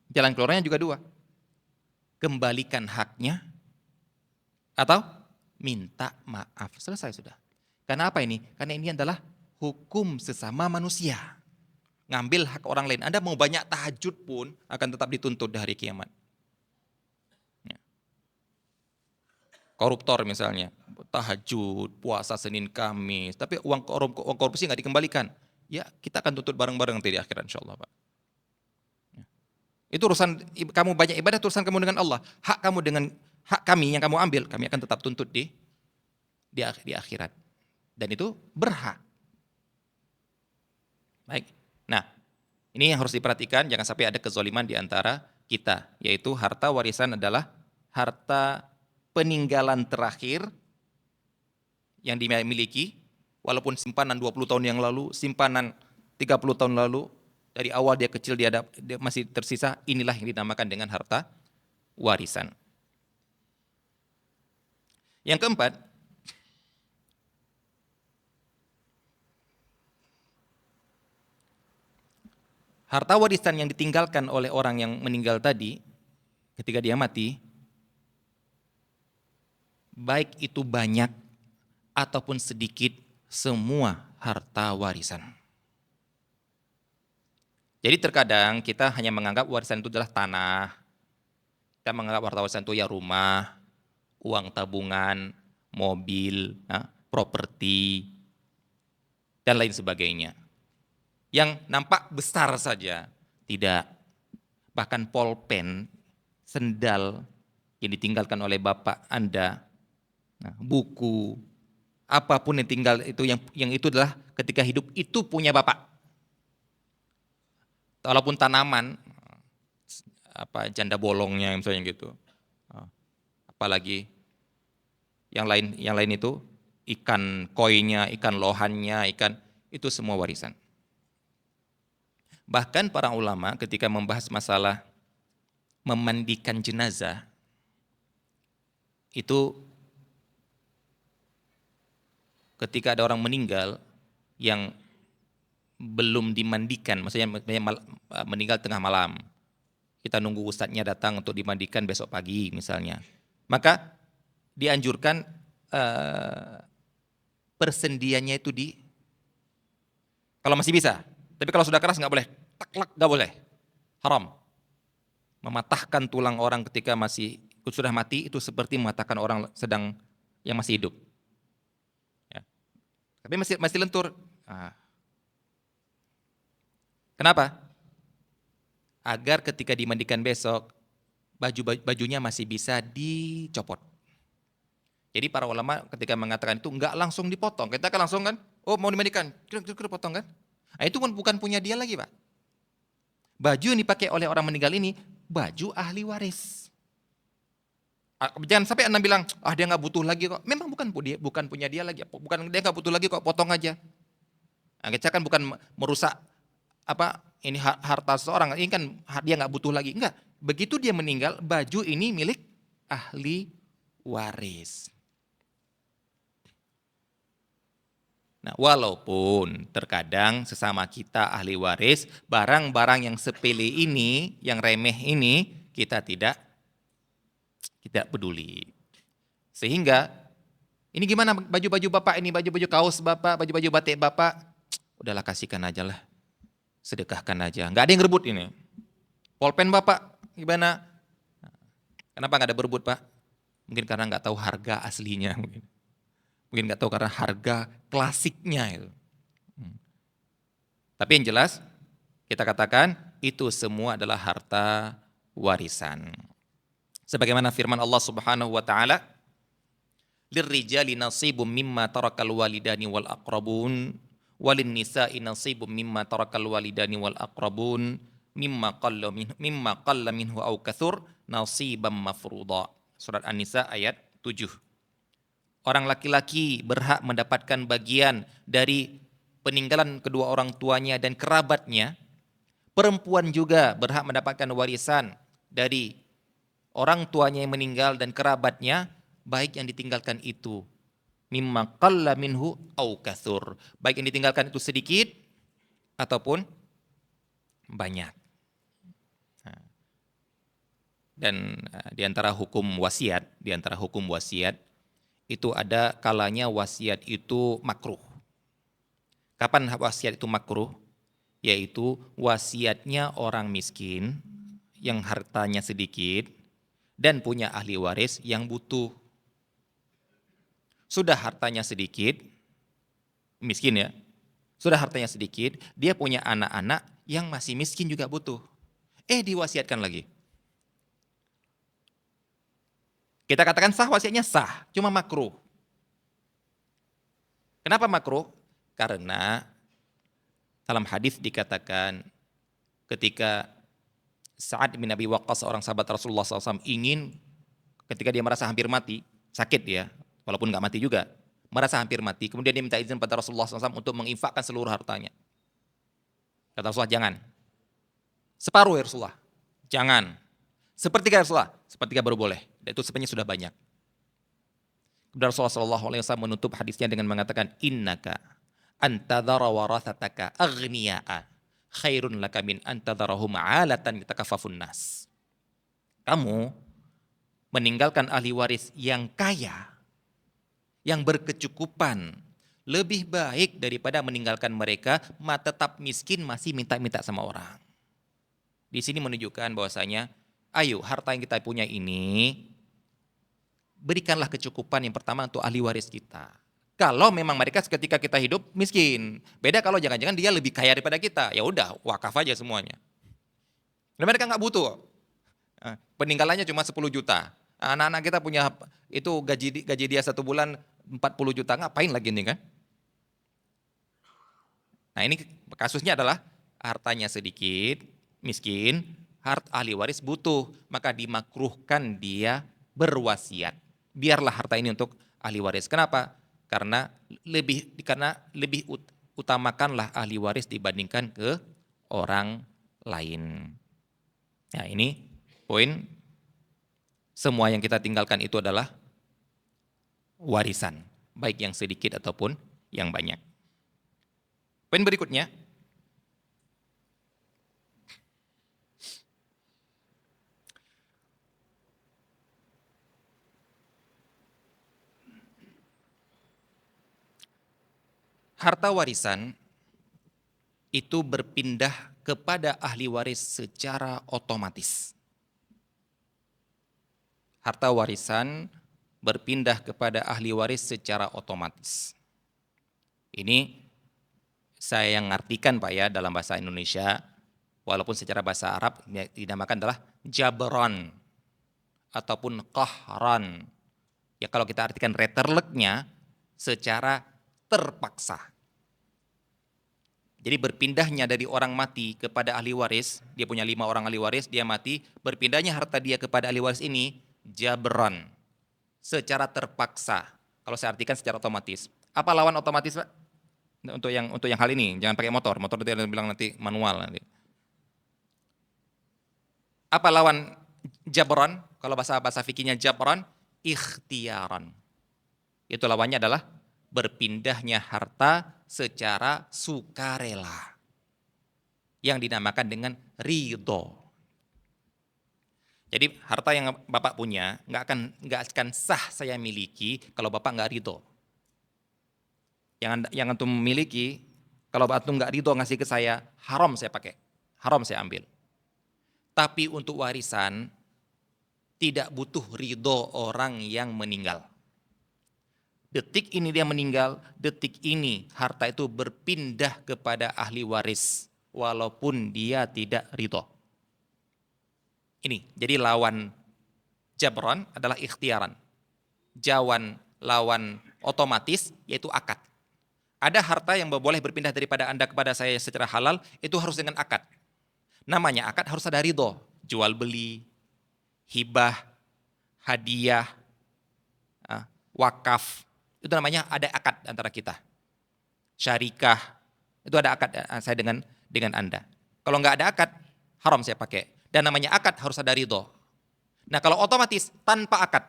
jalan keluarnya juga 2. Kembalikan haknya atau minta maaf. Selesai sudah. Karena apa ini? Karena ini adalah hukum sesama manusia. Ngambil hak orang lain. Anda mau banyak tahajud pun akan tetap dituntut di hari kiamat. Ya. Koruptor misalnya, tahajud, puasa Senin Kamis, tapi uang korupsi nggak dikembalikan. Ya kita akan tuntut bareng-bareng nanti di akhirat insyaAllah Pak. Ya. Itu urusan kamu banyak ibadah, urusan kamu dengan Allah. Hak kamu dengan hak kami yang kamu ambil, kami akan tetap tuntut di akhirat. dan itu berhak. Baik. Nah, ini yang harus diperhatikan, jangan sampai ada kezaliman di antara kita, yaitu harta warisan adalah harta peninggalan terakhir yang dimiliki, walaupun simpanan 20 tahun yang lalu, simpanan 30 tahun lalu, dari awal dia kecil dia masih tersisa, inilah yang dinamakan dengan harta warisan. Yang keempat, harta warisan yang ditinggalkan oleh orang yang meninggal tadi, ketika dia mati, baik itu banyak ataupun sedikit, semua harta warisan. Jadi terkadang kita hanya menganggap warisan itu adalah tanah, kita menganggap harta warisan itu ya rumah, uang tabungan, mobil, properti, dan lain sebagainya. Yang nampak besar saja, tidak. Bahkan polpen, sendal yang ditinggalkan oleh bapak Anda, buku, apapun yang tinggal itu yang itu adalah ketika hidup itu punya bapak. Walaupun tanaman, janda bolongnya misalnya gitu. Apalagi yang lain itu ikan koinya, ikan lohannya, itu semua warisan. Bahkan para ulama ketika membahas masalah memandikan jenazah, itu ketika ada orang meninggal yang belum dimandikan, maksudnya meninggal tengah malam, kita nunggu ustadznya datang untuk dimandikan besok pagi misalnya, maka dianjurkan persendiannya itu kalau masih bisa, tapi kalau sudah keras nggak boleh, taklak nggak boleh, haram. Mematahkan tulang orang ketika sudah mati itu seperti mematahkan orang yang masih hidup. Ya. Tapi masih lentur. Kenapa? Agar ketika dimandikan besok, bajunya masih bisa dicopot. Jadi para ulama ketika mengatakan itu enggak langsung dipotong. Kita kan langsung kan, oh mau dimandikan, kira-kira potong kan? Nah, itu bukan punya dia lagi, Pak. Baju yang dipakai oleh orang meninggal ini, baju ahli waris. Jangan sampai Anda bilang, dia nggak butuh lagi kok. Memang bukan punya dia lagi, bukan dia nggak butuh lagi kok, potong aja. Nah, kita kan bukan merusak ini harta seseorang, ini kan dia nggak butuh lagi. Enggak, begitu dia meninggal, baju ini milik ahli waris. Nah, walaupun terkadang sesama kita ahli waris, barang-barang yang sepele ini, yang remeh ini, kita tidak peduli. Sehingga, ini gimana baju-baju bapak ini, baju-baju kaos bapak, baju-baju batik bapak, udahlah kasihkan aja lah, sedekahkan aja, nggak ada yang rebut ini. Polpen bapak, gimana? Kenapa nggak ada berebut Pak? Mungkin karena nggak tahu harga aslinya, mungkin nggak tahu karena harga klasiknya itu. Tapi yang jelas kita katakan itu semua adalah harta warisan. Sebagaimana firman Allah Subhanahu wa taala, "Lirrijali nasibum mimma tarakal walidani wal aqrabun, walin nisa'i nasibum mimma tarakal walidani wal aqrabun, mimma qalla minhu aw katsur, nasiban mafruḍa." Surat An-Nisa ayat 7. Orang laki-laki berhak mendapatkan bagian dari peninggalan kedua orang tuanya dan kerabatnya. Perempuan juga berhak mendapatkan warisan dari orang tuanya yang meninggal dan kerabatnya, baik yang ditinggalkan itu mimma qalla minhu au katsur, baik yang ditinggalkan itu sedikit ataupun banyak. Dan di antara hukum wasiat itu ada kalanya wasiat itu makruh. Kapan wasiat itu makruh? Yaitu wasiatnya orang miskin yang hartanya sedikit dan punya ahli waris yang butuh. Sudah hartanya sedikit, miskin ya, sudah hartanya sedikit, dia punya anak-anak yang masih miskin juga butuh. Diwasiatkan lagi. Kita katakan sah wasiatnya sah, cuma makruh. Kenapa makruh? Karena dalam hadis dikatakan ketika Sa'ad bin Abi Waqqas, seorang sahabat Rasulullah SAW, ingin ketika dia merasa hampir mati, sakit ya, walaupun nggak mati juga, merasa hampir mati, kemudian dia minta izin pada Rasulullah SAW untuk menginfakkan seluruh hartanya. Kata Rasulullah, jangan. Separuh ya Rasulullah, jangan. Sepertiga ya Rasulullah, sepertiga baru boleh. Dan itu sebenarnya sudah banyak. Kemudian Rasulullah SAW menutup hadisnya dengan mengatakan, innaka antadhara warathataka aghniya'a khairun laka min antadharahum 'alatan yatakaffafun nas. Kamu meninggalkan ahli waris yang kaya, yang berkecukupan, lebih baik daripada meninggalkan mereka tetap miskin masih minta-minta sama orang. Di sini menunjukkan bahwasanya, ayo harta yang kita punya ini, berikanlah kecukupan yang pertama untuk ahli waris kita. Kalau memang mereka ketika kita hidup miskin, beda kalau jangan-jangan dia lebih kaya daripada kita, ya udah wakaf aja semuanya. Dan mereka nggak butuh, peninggalannya cuma 10 juta. Anak-anak kita punya itu gaji dia 1 bulan 40 juta, ngapain lagi ini kan? Nah ini kasusnya adalah hartanya sedikit, miskin, ahli waris butuh, maka dimakruhkan dia berwasiat. Biarlah harta ini untuk ahli waris. Kenapa? Karena lebih utamakanlah ahli waris dibandingkan ke orang lain. Nah ini poin, semua yang kita tinggalkan itu adalah warisan, baik yang sedikit ataupun yang banyak. Poin berikutnya, harta warisan itu berpindah kepada ahli waris secara otomatis. Harta warisan berpindah kepada ahli waris secara otomatis. Ini saya yang ngartikan Pak ya dalam bahasa Indonesia, walaupun secara bahasa Arab dinamakan adalah jabron ataupun qahran. Ya kalau kita artikan reterleknya secara terpaksa. Jadi berpindahnya dari orang mati kepada ahli waris, dia punya 5 orang ahli waris, dia mati, berpindahnya harta dia kepada ahli waris ini jabron, secara terpaksa. Kalau saya artikan secara otomatis. Apa lawan otomatis Pak? Untuk yang hal ini, jangan pakai motor dia bilang nanti manual nanti. Apa lawan jabron? Kalau bahasa fikihnya jabron, ikhtiaran. Itu lawannya adalah berpindahnya harta secara sukarela, yang dinamakan dengan ridho. Jadi harta yang Bapak punya nggak akan sah saya miliki kalau Bapak nggak ridho. Yang antum miliki, kalau antum nggak ridho ngasih ke saya, haram saya pakai, haram saya ambil. Tapi untuk warisan tidak butuh ridho orang yang meninggal. Detik ini dia meninggal, detik ini harta itu berpindah kepada ahli waris, walaupun dia tidak ridho. Ini, jadi lawan jabron adalah ikhtiaran. Lawan otomatis yaitu akad. Ada harta yang boleh berpindah daripada Anda kepada saya secara halal, itu harus dengan akad. Namanya akad harus ada ridho, jual beli, hibah, hadiah, wakaf, itu namanya ada akad antara kita. Syarikah, itu ada akad saya dengan Anda. Kalau nggak ada akad, haram saya pakai. Dan namanya akad harus ada ridho. Nah kalau otomatis tanpa akad,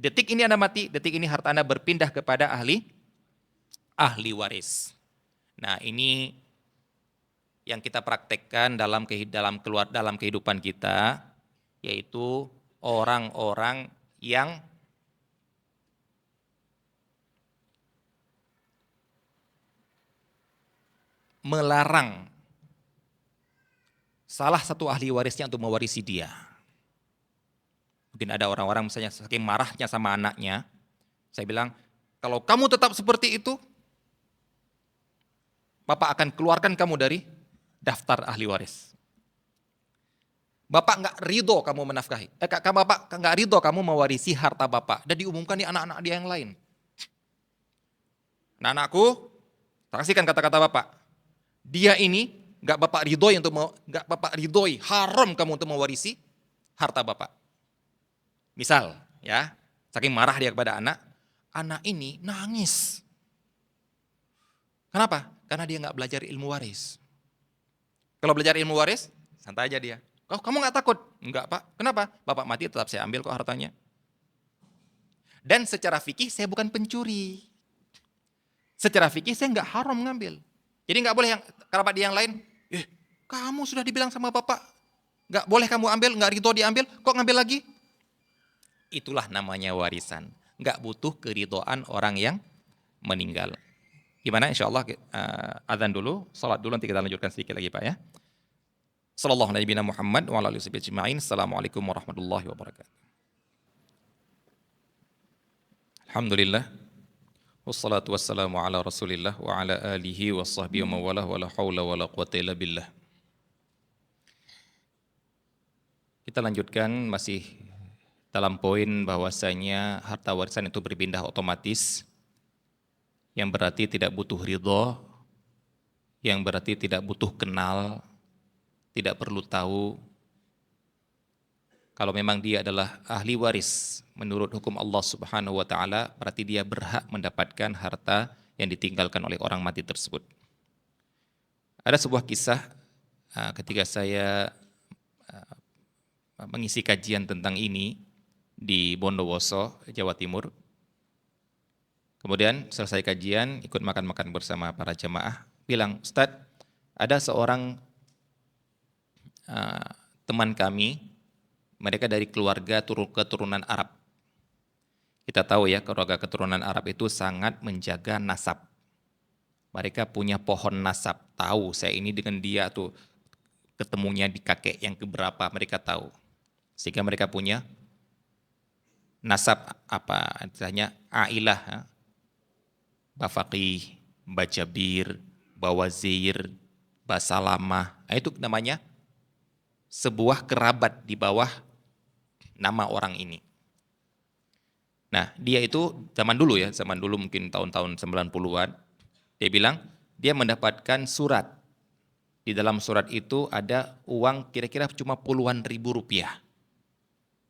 detik ini Anda mati, detik ini harta Anda berpindah kepada ahli waris. Nah ini yang kita praktekkan dalam kehidupan kita, yaitu orang-orang yang melarang salah satu ahli warisnya untuk mewarisi dia. Mungkin ada orang-orang misalnya saking marahnya sama anaknya, saya bilang, kalau kamu tetap seperti itu, Bapak akan keluarkan kamu dari daftar ahli waris. Bapak nggak ridho kamu menafkahi. Bapak nggak ridho kamu mewarisi harta Bapak dan diumumkan di anak-anak dia yang lain. Anak-anakku, saksikan kata-kata bapak. Dia ini nggak bapak ridhoi, haram kamu untuk mewarisi harta bapak. Misal, ya, saking marah dia kepada anak ini nangis. Kenapa? Karena dia nggak belajar ilmu waris. Kalau belajar ilmu waris, santai aja dia. Oh, kamu nggak takut? Enggak, Pak. Kenapa? Bapak mati tetap saya ambil kok hartanya. Dan secara fikih saya bukan pencuri. Secara fikih saya nggak haram ngambil. Jadi nggak boleh yang kerabat dia yang lain, kamu sudah dibilang sama bapak, nggak boleh kamu ambil, nggak ridho diambil, kok ngambil lagi? Itulah namanya warisan. Nggak butuh keridhoan orang yang meninggal. Gimana? Insya Allah azan dulu, salat dulu, nanti kita lanjutkan sedikit lagi Pak ya. Sallallahu alaihi Muhammad wa ala alihi ajma'in. Assalamualaikum warahmatullahi wabarakatuh. Alhamdulillah. Wassalatu wassalamu ala rasulillah wa ala alihi wa sahbihi wa mawalah wa la hawla wa la quwata illa billah. Kita lanjutkan masih dalam poin bahwasanya harta warisan itu berpindah otomatis, yang berarti tidak butuh ridho, yang berarti tidak butuh kenal, tidak perlu tahu. Kalau memang dia adalah ahli waris menurut hukum Allah Subhanahu wa taala, berarti dia berhak mendapatkan harta yang ditinggalkan oleh orang mati tersebut. Ada sebuah kisah ketika saya mengisi kajian tentang ini di Bondowoso, Jawa Timur. Kemudian selesai kajian, ikut makan-makan bersama para jemaah, bilang, "Ustadz, ada seorang teman kami, mereka dari keluarga keturunan Arab. Kita tahu ya, keluarga keturunan Arab itu sangat menjaga nasab. Mereka punya pohon nasab, tahu saya ini dengan dia tuh ketemunya di kakek yang keberapa, mereka tahu. Sehingga mereka punya nasab apa istilahnya ailah, Bafaqih, Bajabir, Bawazir, Basalamah. Itu namanya sebuah kerabat di bawah nama orang ini. Nah, dia itu zaman dulu mungkin tahun-tahun 90-an, dia bilang dia mendapatkan surat. Di dalam surat itu ada uang kira-kira cuma puluhan ribu rupiah.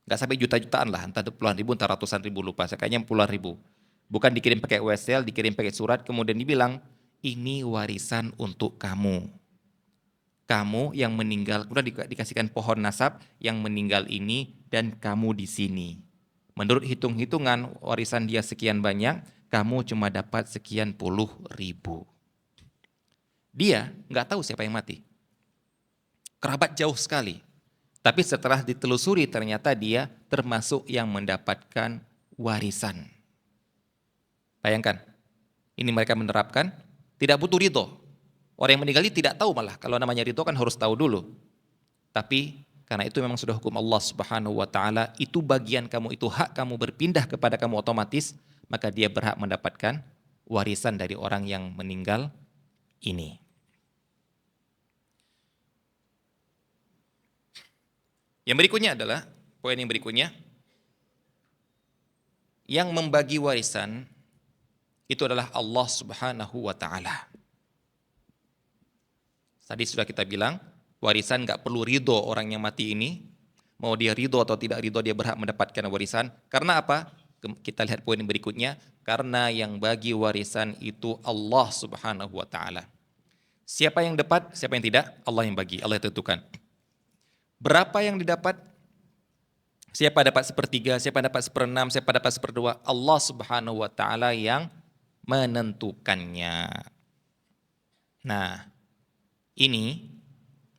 Nggak sampai juta-jutaan lah, entah puluhan ribu, entah ratusan ribu, lupa. Kayaknya puluhan ribu. Bukan dikirim pakai WSL, dikirim pakai surat, kemudian dibilang, ini warisan untuk kamu. Kamu yang meninggal, kemudian dikasihkan pohon nasab yang meninggal ini dan kamu di sini. Menurut hitung-hitungan warisan dia sekian banyak, kamu cuma dapat sekian puluh ribu. Dia nggak tahu siapa yang mati. Kerabat jauh sekali. Tapi setelah ditelusuri ternyata dia termasuk yang mendapatkan warisan. Bayangkan, ini mereka menerapkan tidak butuh ridho. Orang yang meninggal ini tidak tahu malah, kalau namanya ridho kan harus tahu dulu. Tapi karena itu memang sudah hukum Allah Subhanahu wa taala, itu bagian kamu, itu hak kamu berpindah kepada kamu otomatis, maka dia berhak mendapatkan warisan dari orang yang meninggal ini. Yang berikutnya adalah, poin yang berikutnya, yang membagi warisan itu adalah Allah Subhanahu wa taala. Tadi sudah kita bilang, warisan gak perlu ridho orang yang mati ini. Mau dia ridho atau tidak ridho, dia berhak mendapatkan warisan. Karena apa? Kita lihat poin berikutnya. Karena yang bagi warisan itu Allah Subhanahu wa ta'ala. Siapa yang dapat, siapa yang tidak, Allah yang bagi, Allah yang tentukan. Berapa yang didapat? Siapa dapat sepertiga, siapa dapat seperenam, siapa dapat seperdua? Allah Subhanahu wa ta'ala yang menentukannya. Nah, ini,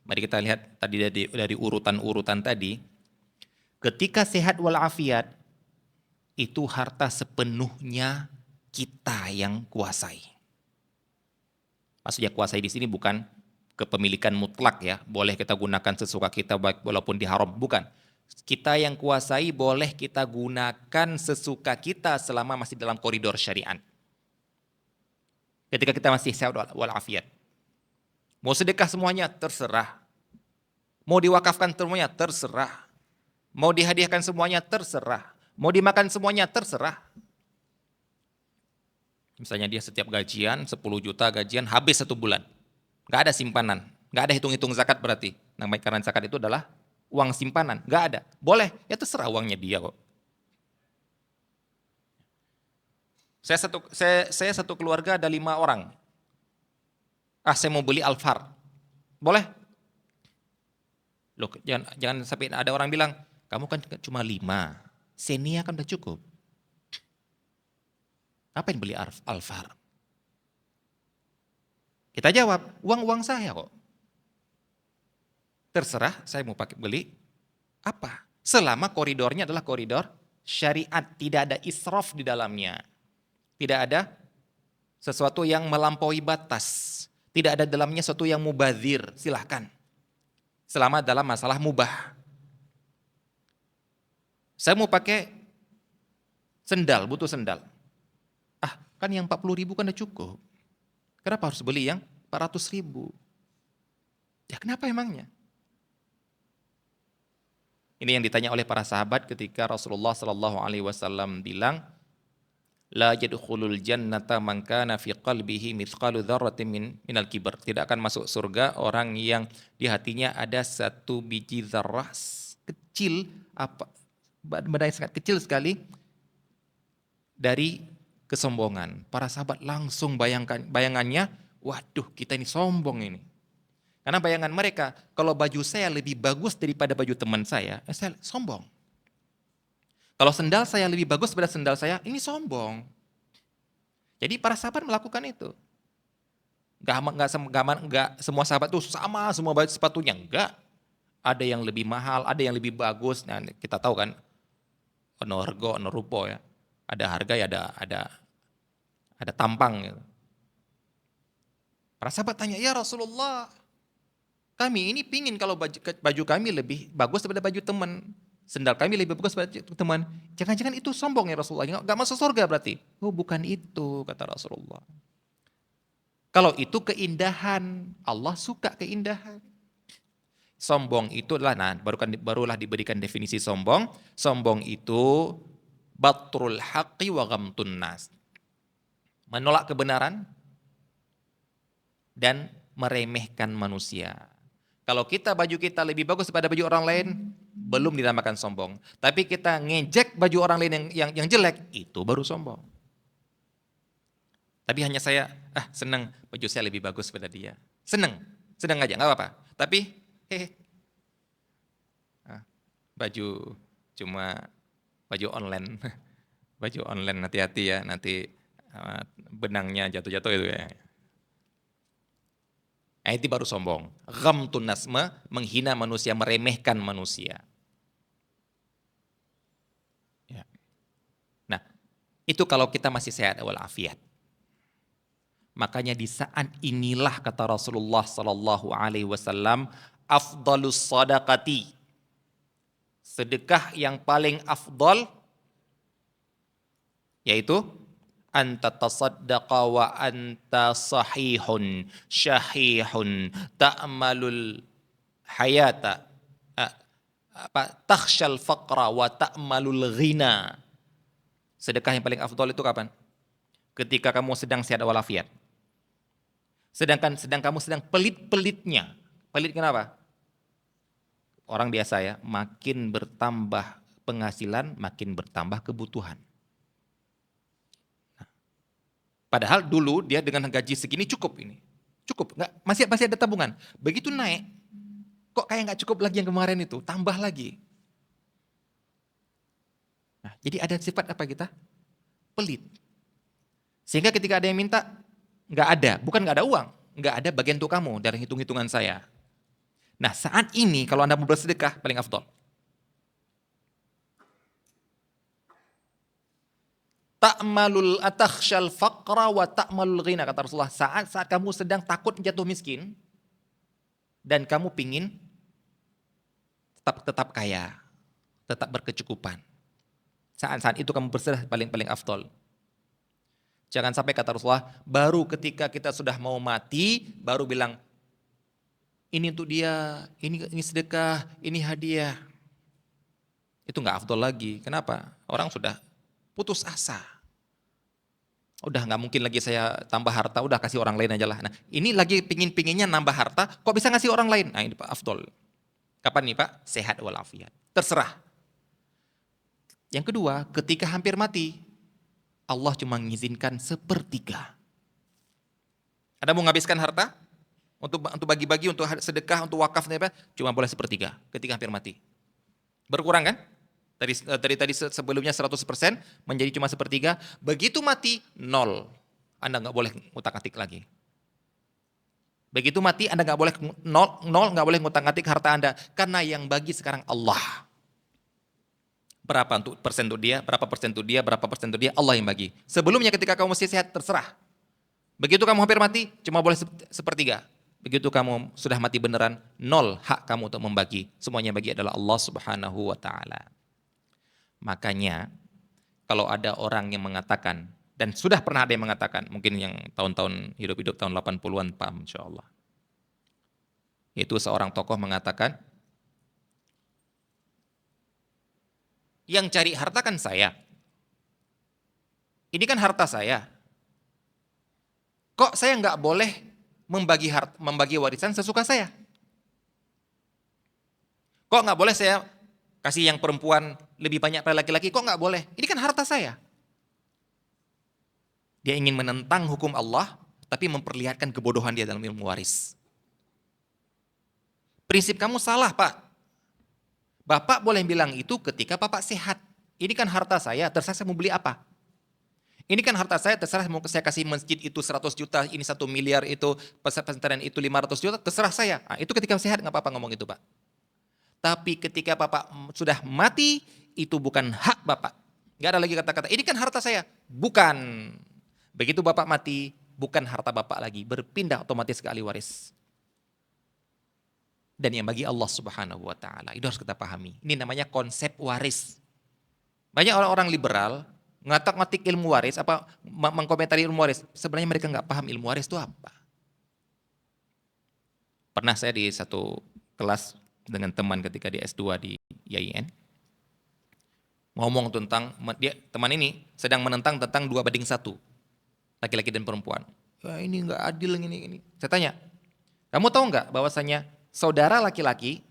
mari kita lihat tadi dari urutan-urutan tadi, ketika sehat walafiat, itu harta sepenuhnya kita yang kuasai. Maksudnya kuasai di sini bukan kepemilikan mutlak ya, boleh kita gunakan sesuka kita walaupun diharam, bukan. Kita yang kuasai boleh kita gunakan sesuka kita selama masih dalam koridor syariat. Ketika kita masih sehat walafiat. Mau sedekah semuanya, terserah. Mau diwakafkan semuanya, terserah. Mau dihadiahkan semuanya, terserah. Mau dimakan semuanya, terserah. Misalnya dia setiap gajian 10 juta gajian habis 1 bulan. Nggak ada simpanan, nggak ada hitung-hitung zakat berarti. Namanya karena zakat itu adalah uang simpanan, nggak ada. Boleh, ya terserah uangnya dia kok. Saya satu keluarga ada 5 orang. Saya mau beli Alphard. Boleh? Loh, jangan sampai ada orang bilang, kamu kan cuma 5, Xenia kan udah cukup. Ngapain beli Alphard? Kita jawab, uang saya kok. Terserah saya mau pakai beli apa. Selama koridornya adalah koridor syariat, tidak ada israf di dalamnya. Tidak ada sesuatu yang melampaui batas. Tidak ada dalamnya sesuatu yang mubazir, silahkan. Selama dalam masalah mubah. Saya mau pakai sendal, butuh sendal. Kan yang 40.000 kan udah cukup. Kenapa harus beli yang 400.000? Ya kenapa emangnya? Ini yang ditanya oleh para sahabat ketika Rasulullah SAW bilang, La yadkhulul jannata man kana fi qalbihi mithqalu dzarratin minal kibr. Tidak akan masuk surga orang yang di hatinya ada 1 biji zarrah kecil, benda yang sangat kecil sekali dari kesombongan. Para sahabat langsung bayangannya, waduh kita ini sombong ini. Karena bayangan mereka, kalau baju saya lebih bagus daripada baju teman saya sombong. Kalau sendal saya lebih bagus daripada sendal saya, ini sombong. Jadi para sahabat melakukan itu. Gak semua sahabat tuh sama semua baju sepatunya, enggak. Ada yang lebih mahal, ada yang lebih bagus. Nah, kita tahu kan, ono harga, ono rupo ya. Ada harga ya ada tampang gitu. Para sahabat tanya, ya Rasulullah, kami ini pingin kalau baju kami lebih bagus daripada baju teman. Sendal kami lebih bagus daripada teman. Jangan-jangan itu sombong ya Rasulullah, gak masuk surga berarti. Oh bukan itu, kata Rasulullah. Kalau itu keindahan, Allah suka keindahan. Sombong itu adalah, barulah diberikan definisi sombong. Sombong itu batrul haqqi wa ghamtun nas. Menolak kebenaran dan meremehkan manusia. Kalau baju kita lebih bagus daripada baju orang lain, belum dinamakan sombong. Tapi kita ngejek baju orang lain yang jelek, itu baru sombong. Tapi hanya saya, senang baju saya lebih bagus daripada dia. Senang aja, nggak apa-apa. Tapi, baju cuma baju online, baju online hati-hati ya, nanti benangnya jatuh-jatuh itu ya. Itu baru sombong. Ghamtun nas, menghina manusia, meremehkan manusia. Ya. Nah, itu kalau kita masih sehat walafiat. Makanya di saat inilah kata Rasulullah sallallahu alaihi wasallam, afdalus sadaqati. Sedekah yang paling afdal yaitu anta tasaddaqa wa anta sahihun syahihun ta'malul hayata takhshal faqra wa ta'malul ghina. Sedekah yang paling afdal itu kapan? Ketika kamu sedang sehat walafiat. Sedang kamu sedang pelit-pelitnya. Pelit kenapa? Orang biasa ya, makin bertambah penghasilan, makin bertambah kebutuhan. Padahal dulu dia dengan gaji segini cukup ini. Cukup, masih ada tabungan. Begitu naik, kok kayak nggak cukup lagi yang kemarin itu, tambah lagi. Nah, jadi ada sifat apa kita? Pelit. Sehingga ketika ada yang minta, bukan nggak ada uang, nggak ada bagian untuk kamu dari hitung-hitungan saya. Nah saat ini kalau Anda mau bersedekah paling afdol. Ta'malul atakhshal faqra wa ta'malul ghina, kata Rasulullah. Saat kamu sedang takut jatuh miskin dan kamu pingin tetap kaya, tetap berkecukupan. Saat itu kamu bersedekah paling afdol. Jangan sampai kata Rasulullah, baru ketika kita sudah mau mati, baru bilang, ini untuk dia, ini sedekah, ini hadiah. Itu nggak afdol lagi. Kenapa? Orang sudah putus asa. Udah nggak mungkin lagi saya tambah harta, udah kasih orang lain aja lah. Nah ini lagi pingin-pinginnya nambah harta, kok bisa ngasih orang lain? Nah ini Pak Afdol. Kapan nih Pak? Sehat walafiat. Terserah. Yang kedua, ketika hampir mati, Allah cuma mengizinkan sepertiga. Anda mau menghabiskan harta? Untuk bagi-bagi, untuk sedekah, untuk wakaf, cuma boleh sepertiga ketika hampir mati. Berkurang kan? Tadi sebelumnya 100% menjadi cuma sepertiga. Begitu mati, nol. Anda nggak boleh ngutak-ngatik lagi. Begitu mati, Anda nggak boleh nol, nggak boleh ngutak-ngatik harta Anda. Karena yang bagi sekarang Allah. Berapa persen untuk dia, berapa persen untuk dia, berapa persen untuk dia, Allah yang bagi. Sebelumnya ketika kamu masih sehat, terserah. Begitu kamu hampir mati, cuma boleh sepertiga. Begitu kamu sudah mati beneran, nol hak kamu untuk membagi. Semuanya bagi adalah Allah Subhanahu wa Ta'ala. Makanya, kalau ada orang yang mengatakan, dan sudah pernah ada yang mengatakan, mungkin yang tahun-tahun hidup-hidup tahun 80-an, paham insya Allah. Yaitu seorang tokoh mengatakan, yang cari harta kan saya. Ini kan harta saya. Kok saya nggak boleh membagi warisan sesuka saya? Kok nggak boleh saya kasih yang perempuan lebih banyak pada laki-laki? Kok nggak boleh? Ini kan harta saya. Dia ingin menentang hukum Allah, tapi memperlihatkan kebodohan dia dalam ilmu waris. Prinsip kamu salah, Pak. Bapak boleh bilang itu ketika Bapak sehat. Ini kan harta saya, terserah saya mau beli apa. Ini kan harta saya, terserah mau saya kasih masjid itu 100 juta, ini 1 miliar, itu pesantren itu 500 juta, terserah saya. Nah, itu ketika sehat nggak apa-apa ngomong itu Pak. Tapi ketika Bapak sudah mati, itu bukan hak Bapak. Nggak ada lagi kata-kata, ini kan harta saya. Bukan. Begitu Bapak mati, bukan harta Bapak lagi. Berpindah otomatis ke ahli waris. Dan yang bagi Allah Subhanahu wa Ta'ala. Itu harus kita pahami. Ini namanya konsep waris. Banyak orang-orang liberal ngatak-ngatik ilmu waris, mengkomentari ilmu waris. Sebenarnya mereka nggak paham ilmu waris itu apa. Pernah saya di satu kelas dengan teman ketika di S2 di IAIN, ngomong tentang, teman ini sedang menentang tentang 2:1, laki-laki dan perempuan. Ya, ini nggak adil ini. Saya tanya, kamu tahu nggak bahwasanya saudara laki-laki,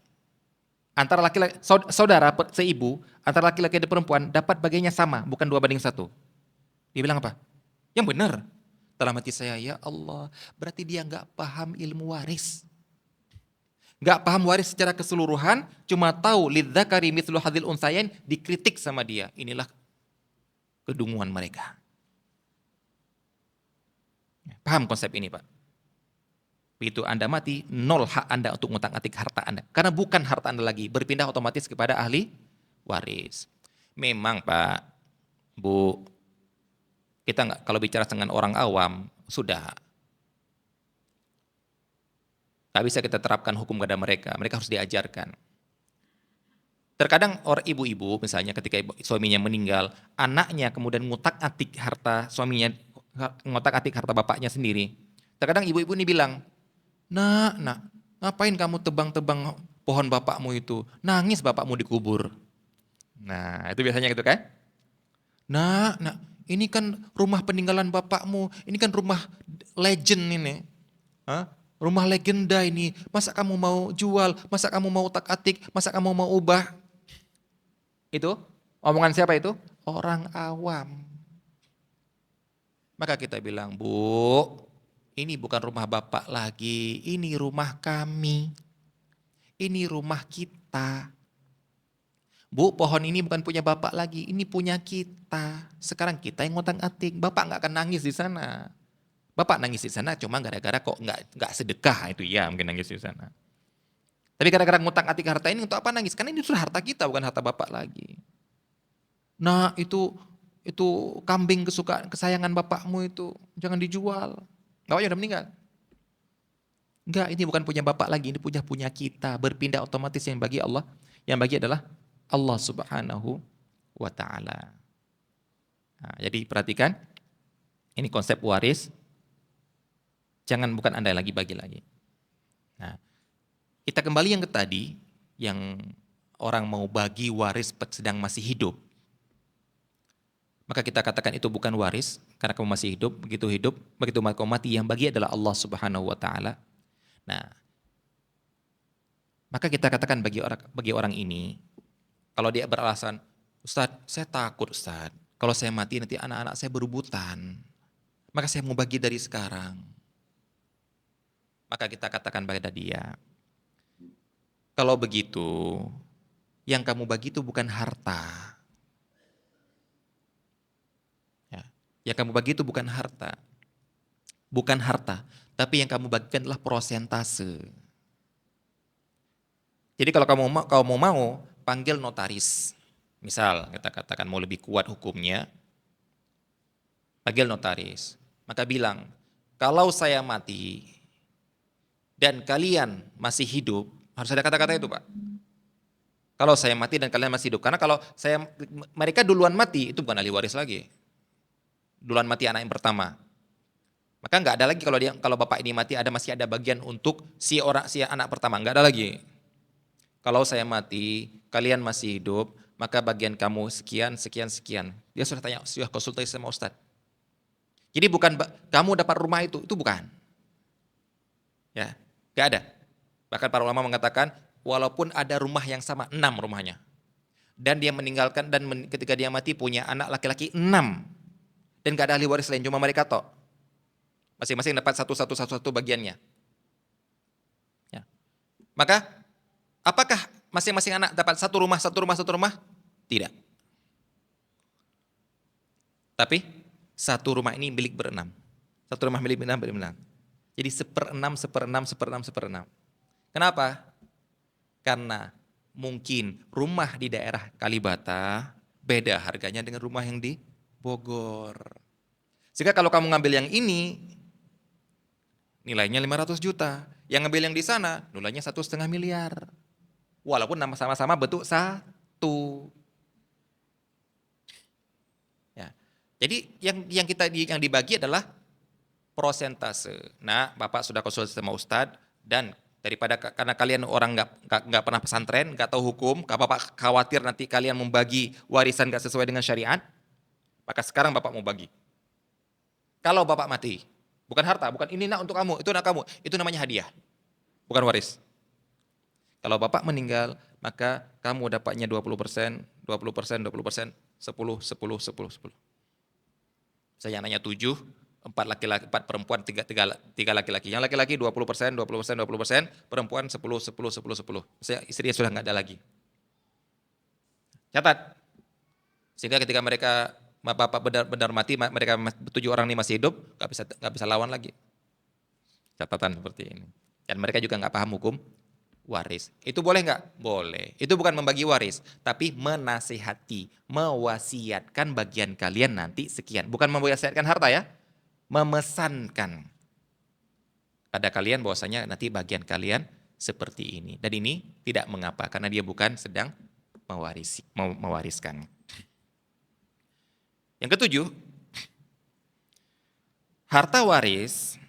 antara laki-laki, saudara seibu, antara laki-laki dan perempuan dapat bagiannya sama, bukan 2:1. Dia bilang apa? Yang benar. Dalam hati saya, ya Allah, berarti dia nggak paham ilmu waris. Nggak paham waris secara keseluruhan, cuma tahu lidzakari mithlu hadzil unsayain, dikritik sama dia. Inilah kedunguan mereka. Paham konsep ini Pak? Begitu Anda mati, nol hak Anda untuk ngutak-ngatik harta Anda. Karena bukan harta Anda lagi, berpindah otomatis kepada ahli waris. Memang Pak, Bu, kita nggak, kalau bicara dengan orang awam, sudah. Nggak bisa kita terapkan hukum kepada mereka harus diajarkan. Terkadang orang ibu-ibu misalnya ketika suaminya meninggal, anaknya kemudian ngutak-atik harta suaminya, ngutak-atik harta bapaknya sendiri. Terkadang ibu-ibu ini bilang, Nak, ngapain kamu tebang-tebang pohon bapakmu itu? Nangis bapakmu dikubur. Nah, itu biasanya gitu kan? Nak, ini kan rumah peninggalan bapakmu, ini kan rumah legend ini. Hah? Rumah legenda ini, masa kamu mau jual, masa kamu mau utak-atik, masa kamu mau ubah? Itu, omongan siapa itu? Orang awam. Maka kita bilang, Bu, ini bukan rumah Bapak lagi, ini rumah kami. Ini rumah kita. Bu, pohon ini bukan punya Bapak lagi, ini punya kita. Sekarang kita yang ngutang-atik, Bapak nggak akan nangis di sana. Bapak nangis di sana cuma gara-gara kok nggak sedekah, itu ya mungkin nangis di sana. Tapi gara-gara ngutang-atik harta ini untuk apa nangis? Karena ini sudah harta kita, bukan harta Bapak lagi. Nah, itu kambing kesayangan bapakmu itu jangan dijual. Bapaknya udah meninggal. Enggak, ini bukan punya bapak lagi, ini punya kita. Berpindah otomatis yang bagi Allah, yang bagi adalah Allah Subhanahu wa Ta'ala. Nah, jadi perhatikan, ini konsep waris. Jangan bukan Anda lagi bagi lagi. Nah, kita kembali yang ke tadi, yang orang mau bagi waris sedang masih hidup. Maka kita katakan itu bukan waris, karena kamu masih hidup, begitu kamu mati yang bagi adalah Allah Subhanahu wa taala. Nah, maka kita katakan bagi orang ini, kalau dia beralasan, Ustadz, saya takut Ustadz, kalau saya mati nanti anak-anak saya berebutan, maka saya mau bagi dari sekarang. Maka kita katakan pada dia, kalau begitu, yang kamu bagi itu bukan harta. Ya, yang kamu bagi itu bukan harta. Bukan harta, tapi yang kamu bagikan adalah prosentase. Jadi kalau kamu mau, panggil notaris. Misal kita katakan mau lebih kuat hukumnya, panggil notaris. Maka bilang, kalau saya mati dan kalian masih hidup, harus ada kata-kata itu Pak. Kalau saya mati dan kalian masih hidup. Karena kalau mereka duluan mati, itu bukan ahli waris lagi. Duluan mati anak yang pertama. Maka nggak ada lagi kalau bapak ini mati masih ada bagian untuk si anak pertama, nggak ada lagi. Kalau saya mati, kalian masih hidup, maka bagian kamu sekian, sekian, sekian. Dia sudah konsultasi sama Ustadz. Jadi bukan kamu dapat rumah itu bukan. Ya, nggak ada. Bahkan para ulama mengatakan, walaupun ada rumah yang sama, 6 rumahnya. Dan dia meninggalkan, ketika dia mati punya anak laki-laki 6. Dan nggak ada ahli waris lain, cuma mereka tok. Masing-masing dapat satu bagiannya. Ya. Maka apakah masing-masing anak dapat satu rumah? Tidak. Tapi satu rumah ini milik berenam. Satu rumah milik berenam. Jadi 1/6. Kenapa? Karena mungkin rumah di daerah Kalibata beda harganya dengan rumah yang di Bogor. Sehingga kalau kamu ngambil yang ini, nilainya 500 juta. Yang ngambil yang di sana, nilainya 1,5 miliar. Walaupun nama sama-sama bentuk satu. Ya. Jadi yang dibagi adalah prosentase. Nah, Bapak sudah konsultasi sama Ustadz dan karena kalian orang nggak pernah pesantren, nggak tahu hukum, Bapak khawatir nanti kalian membagi warisan nggak sesuai dengan syariat, maka sekarang Bapak mau bagi. Kalau Bapak mati, bukan harta, bukan ini nak untuk kamu, itu nak kamu, itu namanya hadiah, bukan waris. Kalau Bapak meninggal, maka kamu dapatnya 20%, 10. Saya anaknya 7, 4 laki-laki, 4 perempuan, 3 laki-laki. Yang laki-laki 20%, perempuan 10. Saya istrinya sudah nggak ada lagi. Catat. Sehingga ketika Bapak benar mati, mereka 7 orang ini masih hidup, nggak bisa lawan lagi. Catatan seperti ini. Dan mereka juga nggak paham hukum waris. Itu boleh nggak? Boleh. Itu bukan membagi waris, tapi menasihati, mewasiatkan bagian kalian nanti sekian. Bukan mewasiatkan harta ya, memesankan pada kalian bahwasanya nanti bagian kalian seperti ini. Dan ini tidak mengapa, karena dia bukan sedang mewariskan. Yang ketujuh, harta waris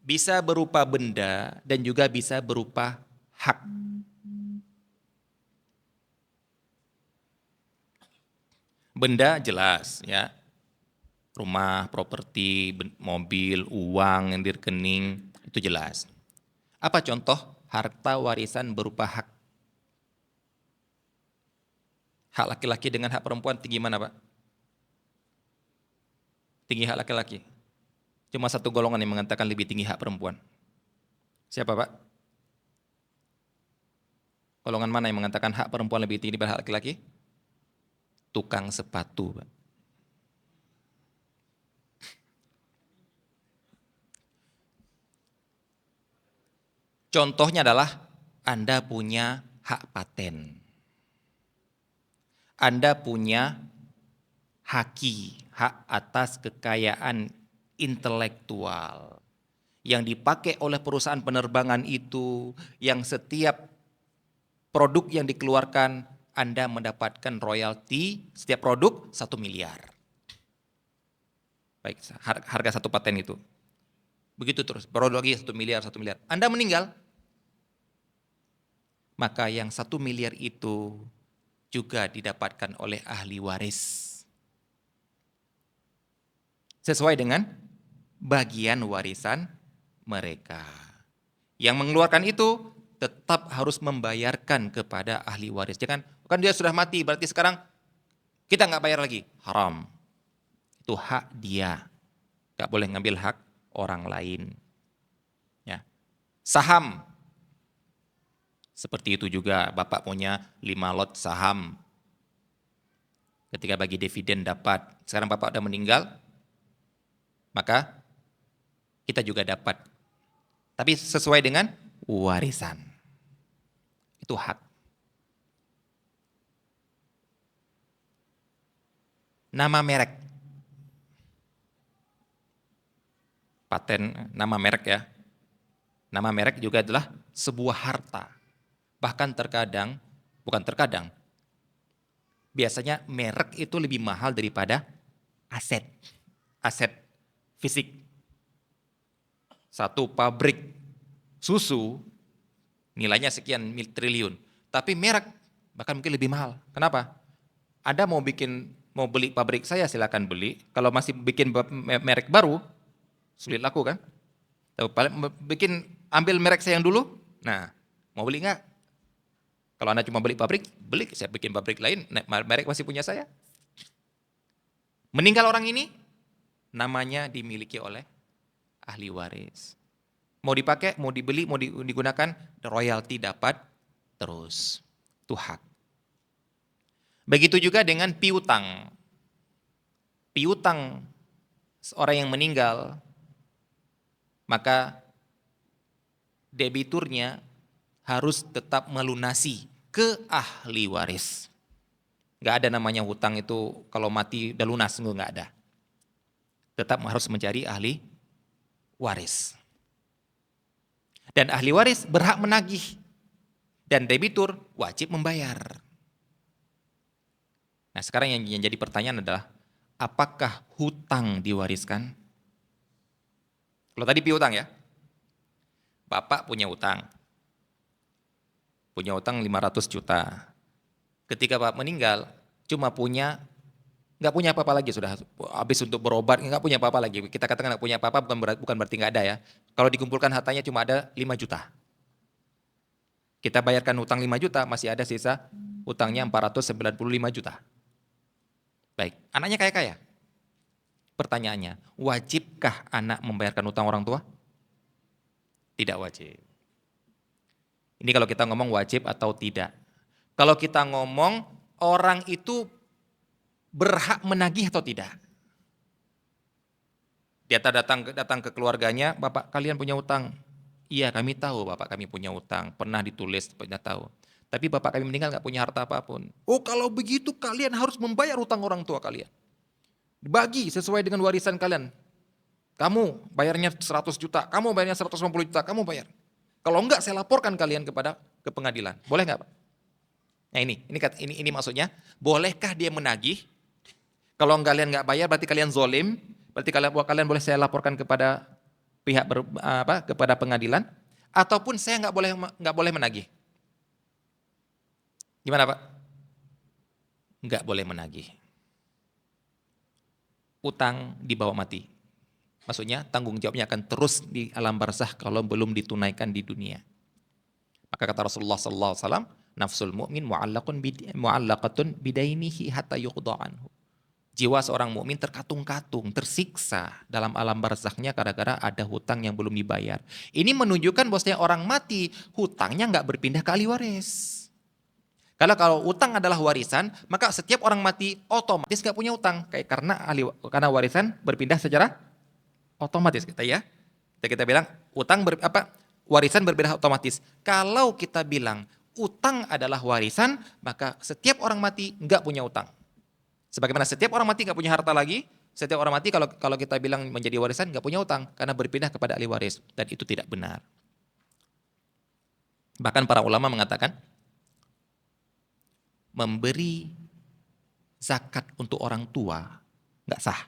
bisa berupa benda dan juga bisa berupa hak. Benda jelas ya, rumah, properti, mobil, uang yang di rekening, itu jelas. Apa contoh harta warisan berupa hak? Hak laki-laki dengan hak perempuan tinggi mana Pak? Tinggi hak laki-laki. Cuma satu golongan yang mengatakan lebih tinggi hak perempuan. Siapa Pak? Golongan mana yang mengatakan hak perempuan lebih tinggi daripada hak laki-laki? Tukang sepatu Pak. Contohnya adalah Anda punya hak paten. Anda punya hak atas kekayaan intelektual yang dipakai oleh perusahaan penerbangan itu, yang setiap produk yang dikeluarkan Anda mendapatkan royalti setiap produk 1 miliar. Baik, harga satu paten itu. Begitu terus, produk lagi 1 miliar. Anda meninggal, maka yang 1 miliar itu juga didapatkan oleh ahli waris. sesuai dengan bagian warisan mereka. Yang mengeluarkan itu tetap harus membayarkan kepada ahli waris. Jangan, kan dia sudah mati, berarti sekarang kita nggak bayar lagi. Haram. Itu hak dia. Nggak boleh ngambil hak orang lain. Ya. Saham. Seperti itu juga, Bapak punya 5 lot saham. Ketika bagi dividen dapat. Sekarang Bapak udah meninggal, maka kita juga dapat. Tapi sesuai dengan warisan. Itu hak. Nama merek. Paten nama merek ya. Nama merek juga adalah sebuah harta. Bahkan bukan terkadang, biasanya merek itu lebih mahal daripada aset fisik. Satu pabrik susu nilainya sekian triliun, tapi merek bahkan mungkin lebih mahal. Kenapa? Anda mau beli pabrik saya silakan beli. Kalau masih bikin merek baru, sulit laku kan? Ambil merek saya yang dulu. Nah, mau beli nggak? Kalau Anda cuma beli pabrik, beli, saya bikin pabrik lain, merek masih punya saya. Meninggal orang ini, namanya dimiliki oleh ahli waris. Mau dipakai, mau dibeli, mau digunakan, royalti dapat terus. Itu hak. Begitu juga dengan piutang. Piutang seorang yang meninggal, maka debiturnya harus tetap melunasi ke ahli waris. Gak ada namanya hutang itu kalau mati udah lunas, enggak ada. Tetap harus mencari ahli waris. Dan ahli waris berhak menagih. Dan debitur wajib membayar. Nah sekarang yang jadi pertanyaan adalah, apakah hutang diwariskan? Kalau tadi piutang ya, Bapak punya utang 500 juta. Ketika Bapak meninggal, nggak punya apa-apa lagi, sudah habis untuk berobat, nggak punya apa-apa lagi. Kita katakan nggak punya apa-apa, bukan berarti nggak ada ya. Kalau dikumpulkan hartanya cuma ada 5 juta. Kita bayarkan utang 5 juta, masih ada sisa utangnya 495 juta. Baik, anaknya kaya-kaya. Pertanyaannya, wajibkah anak membayarkan utang orang tua? Tidak wajib. Ini kalau kita ngomong wajib atau tidak. Kalau kita ngomong orang itu berhak menagih atau tidak. Dia datang ke keluarganya, Bapak kalian punya utang. Iya kami tahu Bapak kami punya utang, pernah ditulis, pernah tahu. Tapi Bapak kami meninggal gak punya harta apapun. Oh kalau begitu kalian harus membayar utang orang tua kalian. Bagi sesuai dengan warisan kalian. Kamu bayarnya 100 juta, kamu bayarnya 150 juta, kamu bayar. Kalau enggak saya laporkan kalian ke pengadilan. Boleh enggak Pak? Nah ini maksudnya, bolehkah dia menagih? Kalau kalian enggak bayar berarti kalian zolim, berarti kalian boleh saya laporkan kepada kepada pengadilan, ataupun saya enggak boleh menagih. Gimana Pak? Enggak boleh menagih. Utang dibawa mati. Maksudnya tanggung jawabnya akan terus di alam barzakh kalau belum ditunaikan di dunia. Maka kata Rasulullah SAW, nafsul mu'min mu'allaqatun bidainihi hatta yuqda anhu. Jiwa seorang mukmin terkatung-katung, tersiksa dalam alam barzakhnya gara-gara ada hutang yang belum dibayar. Ini menunjukkan bahwasanya orang mati, hutangnya nggak berpindah ke ahli waris. Kalau utang adalah warisan, maka setiap orang mati otomatis nggak punya utang, karena warisan berpindah secara otomatis kita bilang warisan berbeda otomatis. Kalau kita bilang utang adalah warisan, maka setiap orang mati nggak punya utang. Sebagaimana setiap orang mati nggak punya harta lagi, setiap orang mati kalau kita bilang menjadi warisan nggak punya utang karena berpindah kepada ahli waris, dan itu tidak benar. Bahkan para ulama mengatakan memberi zakat untuk orang tua nggak sah.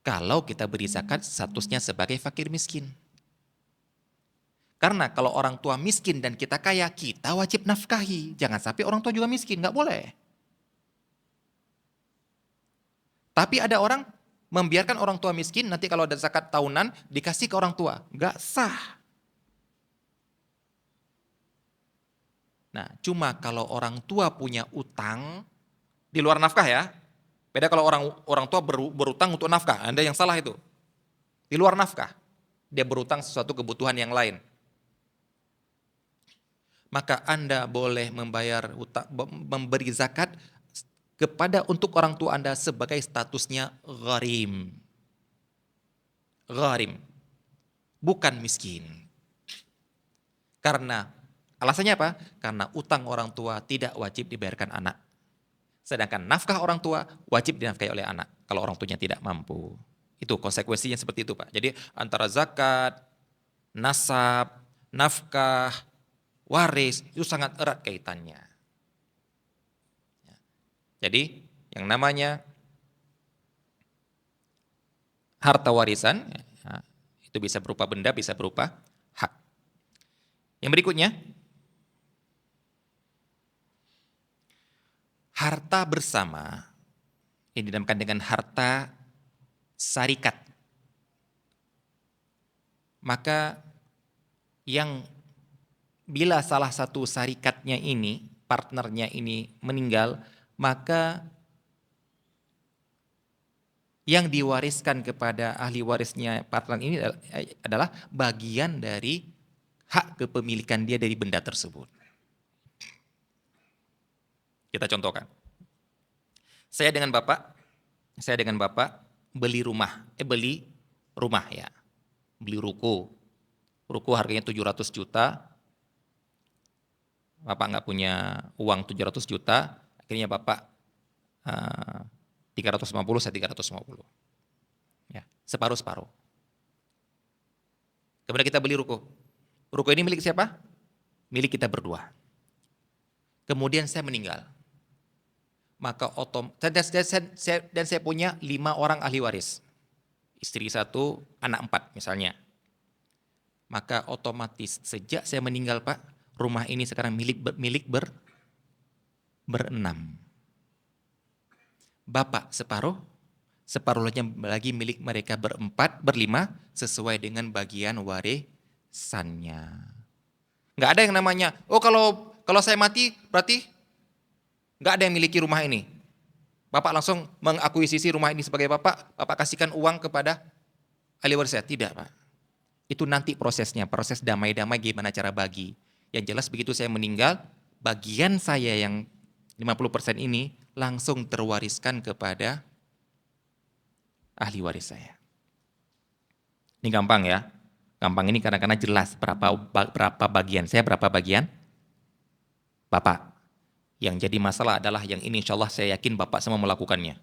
Kalau kita beri zakat statusnya sebagai fakir miskin. Karena kalau orang tua miskin dan kita kaya, kita wajib nafkahi. Jangan sampai orang tua juga miskin, nggak boleh. Tapi ada orang Membiarkan orang tua miskin, nanti kalau ada zakat tahunan, dikasih ke orang tua. Nggak sah. Nah, cuma kalau orang tua punya utang, di luar nafkah ya. Beda kalau orang tua berutang untuk nafkah, Anda yang salah itu. Di luar nafkah, dia berutang sesuatu kebutuhan yang lain. Maka Anda boleh membayar utang, memberi zakat kepada untuk orang tua Anda sebagai statusnya gharim. Gharim, bukan miskin. Karena alasannya apa? Karena utang orang tua tidak wajib dibayarkan anak. Sedangkan nafkah orang tua wajib dinafkahi oleh anak kalau orang tuanya tidak mampu. Itu konsekuensinya seperti itu, Pak. Jadi antara zakat, nasab, nafkah, waris itu sangat erat kaitannya. Jadi yang namanya harta warisan itu bisa berupa benda, bisa berupa hak. Yang berikutnya, harta bersama ini dinamakan dengan harta syarikat. Maka yang bila salah satu syarikatnya ini, partnernya ini meninggal, maka yang diwariskan kepada ahli warisnya partner ini adalah bagian dari hak kepemilikan dia dari benda tersebut. Kita contohkan. Saya dengan Bapak beli rumah ya. Beli ruko. Ruko harganya 700 juta. Bapak nggak punya uang 700 juta, akhirnya Bapak 350, saya 350. Ya, separuh-separuh. Kemudian kita beli ruko. Ruko ini milik siapa? Milik kita berdua. Kemudian saya meninggal. Maka dan saya punya 5 orang ahli waris. Istri 1, anak 4 misalnya. Maka otomatis sejak saya meninggal, Pak, rumah ini sekarang milik berenam. Bapak separuh lagi milik mereka berlima sesuai dengan bagian warisannya. Nggak ada yang namanya, oh kalau saya mati berarti nggak ada yang miliki rumah ini. Bapak langsung mengakuisisi rumah ini sebagai Bapak kasihkan uang kepada ahli waris saya. Tidak, Pak. Itu nanti prosesnya, proses damai-damai gimana cara bagi. Yang jelas begitu saya meninggal, bagian saya yang 50% ini langsung terwariskan kepada ahli waris saya. Ini gampang ya. Gampang ini karena jelas berapa bagian. Saya berapa bagian? Bapak. Yang jadi masalah adalah yang ini insya Allah saya yakin Bapak semua melakukannya.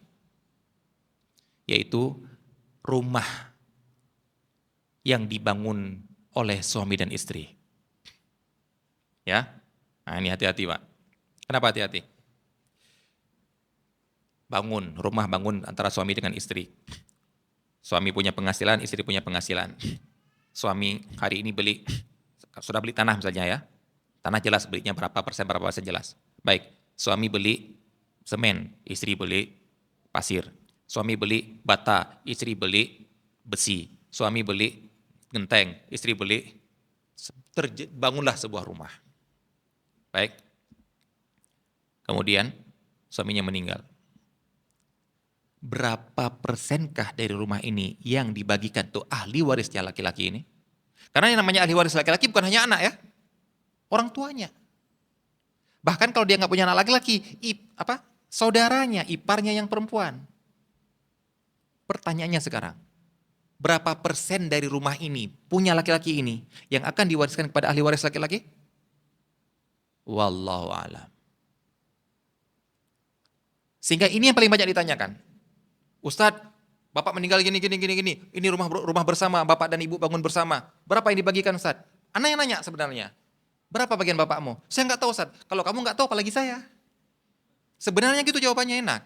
Yaitu rumah yang dibangun oleh suami dan istri. Ya, nah ini hati-hati Pak. Kenapa hati-hati? Rumah bangun antara suami dengan istri. Suami punya penghasilan, istri punya penghasilan. Suami hari ini sudah beli tanah misalnya ya. Tanah jelas belinya berapa persen jelas. Baik, suami beli semen, istri beli pasir. Suami beli bata, istri beli besi. Suami beli genteng, istri beli, bangunlah sebuah rumah. Baik, kemudian suaminya meninggal. Berapa persenkah dari rumah ini yang dibagikan tuh ahli warisnya laki-laki ini? Karena yang namanya ahli waris laki-laki bukan hanya anak ya, orang tuanya. Bahkan kalau dia nggak punya anak laki-laki, saudaranya, iparnya yang perempuan. Pertanyaannya sekarang, berapa persen dari rumah ini punya laki-laki ini yang akan diwariskan kepada ahli waris laki-laki? Wallahu a'lam. Sehingga ini yang paling banyak ditanyakan. Ustadz, Bapak meninggal gini. Ini rumah bersama, Bapak dan Ibu bangun bersama. Berapa yang dibagikan Ustadz? Anak yang nanya sebenarnya. Berapa bagian bapakmu? Saya nggak tahu Ustaz. Kalau kamu nggak tahu apalagi saya. Sebenarnya gitu jawabannya enak.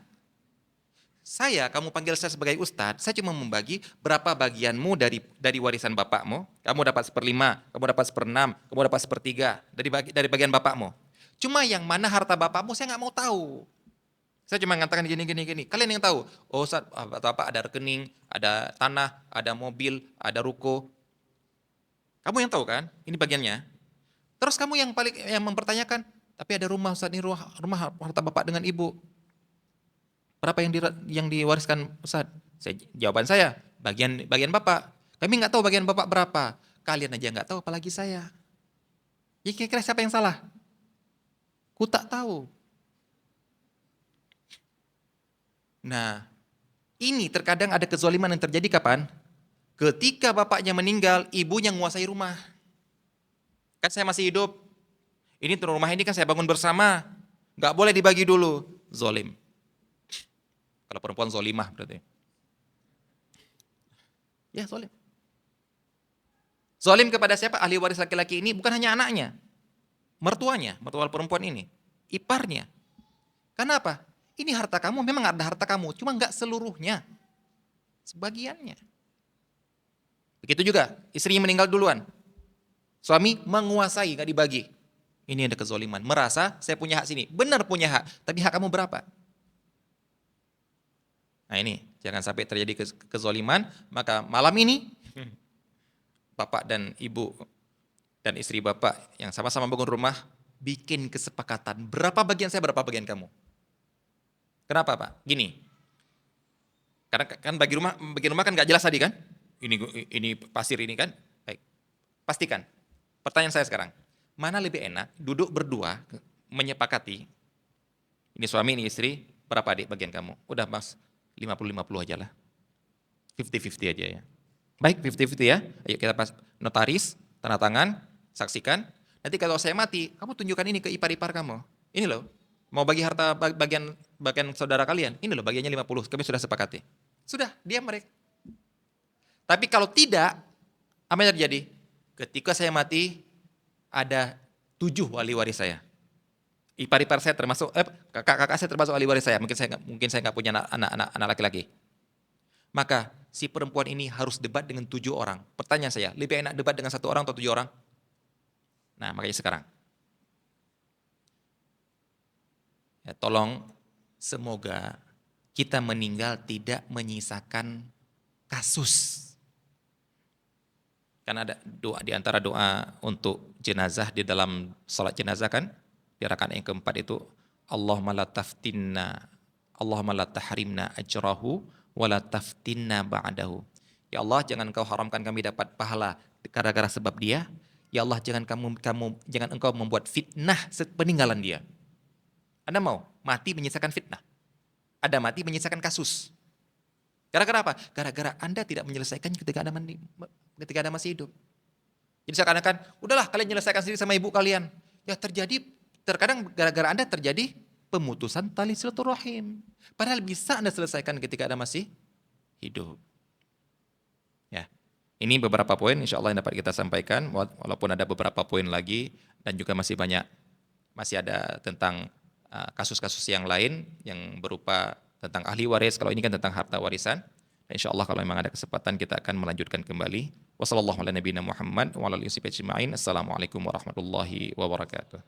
Kamu panggil saya sebagai Ustadz, saya cuma membagi berapa bagianmu dari warisan bapakmu. Kamu dapat 1/5, kamu dapat 1/6, kamu dapat 1/3 dari bagian bapakmu. Cuma yang mana harta bapakmu saya nggak mau tahu. Saya cuma mengatakan gini. Kalian yang tahu, oh Ustaz, atau apa, ada rekening, ada tanah, ada mobil, ada ruko. Kamu yang tahu kan? Ini bagiannya. Terus kamu yang mempertanyakan, tapi ada rumah Ustaz, ini rumah harta bapak dengan ibu. Berapa yang diwariskan Ustaz? Jawaban saya, bagian bapak. Kami nggak tahu bagian bapak berapa. Kalian aja nggak tahu, apalagi saya. Ya kira-kira siapa yang salah? Ku tak tahu. Nah, ini terkadang ada kezaliman yang terjadi kapan? Ketika bapaknya meninggal, ibunya menguasai rumah. Kan saya masih hidup. Ini rumah ini kan saya bangun bersama. Nggak boleh dibagi dulu. Zolim. Kalau perempuan zolimah berarti. Ya, zolim. Zolim kepada siapa? Ahli waris laki-laki ini bukan hanya anaknya. Mertua perempuan ini. Iparnya. Kenapa? Ini harta kamu, memang ada harta kamu, cuma nggak seluruhnya. Sebagiannya. Begitu juga, istrinya meninggal duluan. Suami menguasai, nggak dibagi. Ini ada kezoliman. Merasa saya punya hak sini. Benar punya hak, tapi hak kamu berapa? Nah ini, jangan sampai terjadi kezoliman. Maka malam ini, bapak dan ibu dan istri bapak yang sama-sama bangun rumah, bikin kesepakatan. Berapa bagian saya, berapa bagian kamu? Kenapa Pak? Gini, karena kan bagi rumah kan nggak jelas tadi kan? Ini pasir ini kan? Baik, pastikan. Pertanyaan saya sekarang, mana lebih enak duduk berdua menyepakati? Ini suami, ini istri, berapa adik bagian kamu? Udah Mas, 50-50 aja lah. 50-50 aja ya. Baik, 50-50 ya. Ayo kita pas notaris, tanda tangan, saksikan. Nanti kalau saya mati, kamu tunjukkan ini ke ipar-ipar kamu. Ini loh, mau bagi harta bagian saudara kalian, ini loh bagiannya 50, kami sudah sepakati. Sudah, diam mereka. Tapi kalau tidak, apa yang terjadi? Ketika saya mati, ada 7 wali waris saya. Ipar-ipar saya termasuk, kakak saya termasuk wali waris saya. Mungkin saya nggak punya anak laki-laki. Maka si perempuan ini harus debat dengan 7 orang. Pertanyaan saya, lebih enak debat dengan 1 orang atau 7 orang? Nah, makanya sekarang. Ya, tolong semoga kita meninggal tidak menyisakan kasus. Karena ada doa di antara doa untuk jenazah di dalam salat jenazah kan, di rakaat yang keempat itu Allahumma la taftinna, Allahumma la tahrimna ajrahu wa la taftinna ba'dahu. Ya Allah, jangan Engkau haramkan kami dapat pahala gara-gara sebab dia. Ya Allah, jangan Engkau membuat fitnah peninggalan dia. Anda mau mati menyisakan fitnah? Anda mati menyisakan kasus. Gara-gara apa? Gara-gara Anda tidak menyelesaikan ketika Anda masih hidup. Jadi seakan-akan, udahlah kalian menyelesaikan sendiri sama ibu kalian. Ya terkadang gara-gara Anda terjadi pemutusan tali silaturahim. Padahal bisa Anda selesaikan ketika Anda masih hidup. Ya, ini beberapa poin insya Allah yang dapat kita sampaikan. Walaupun ada beberapa poin lagi dan juga masih ada tentang kasus-kasus yang lain yang berupa tentang ahli waris. Kalau ini kan tentang harta warisan. Dan insya Allah kalau memang ada kesempatan kita akan melanjutkan kembali. Wassalamualaikum warahmatullahi wabarakatuh.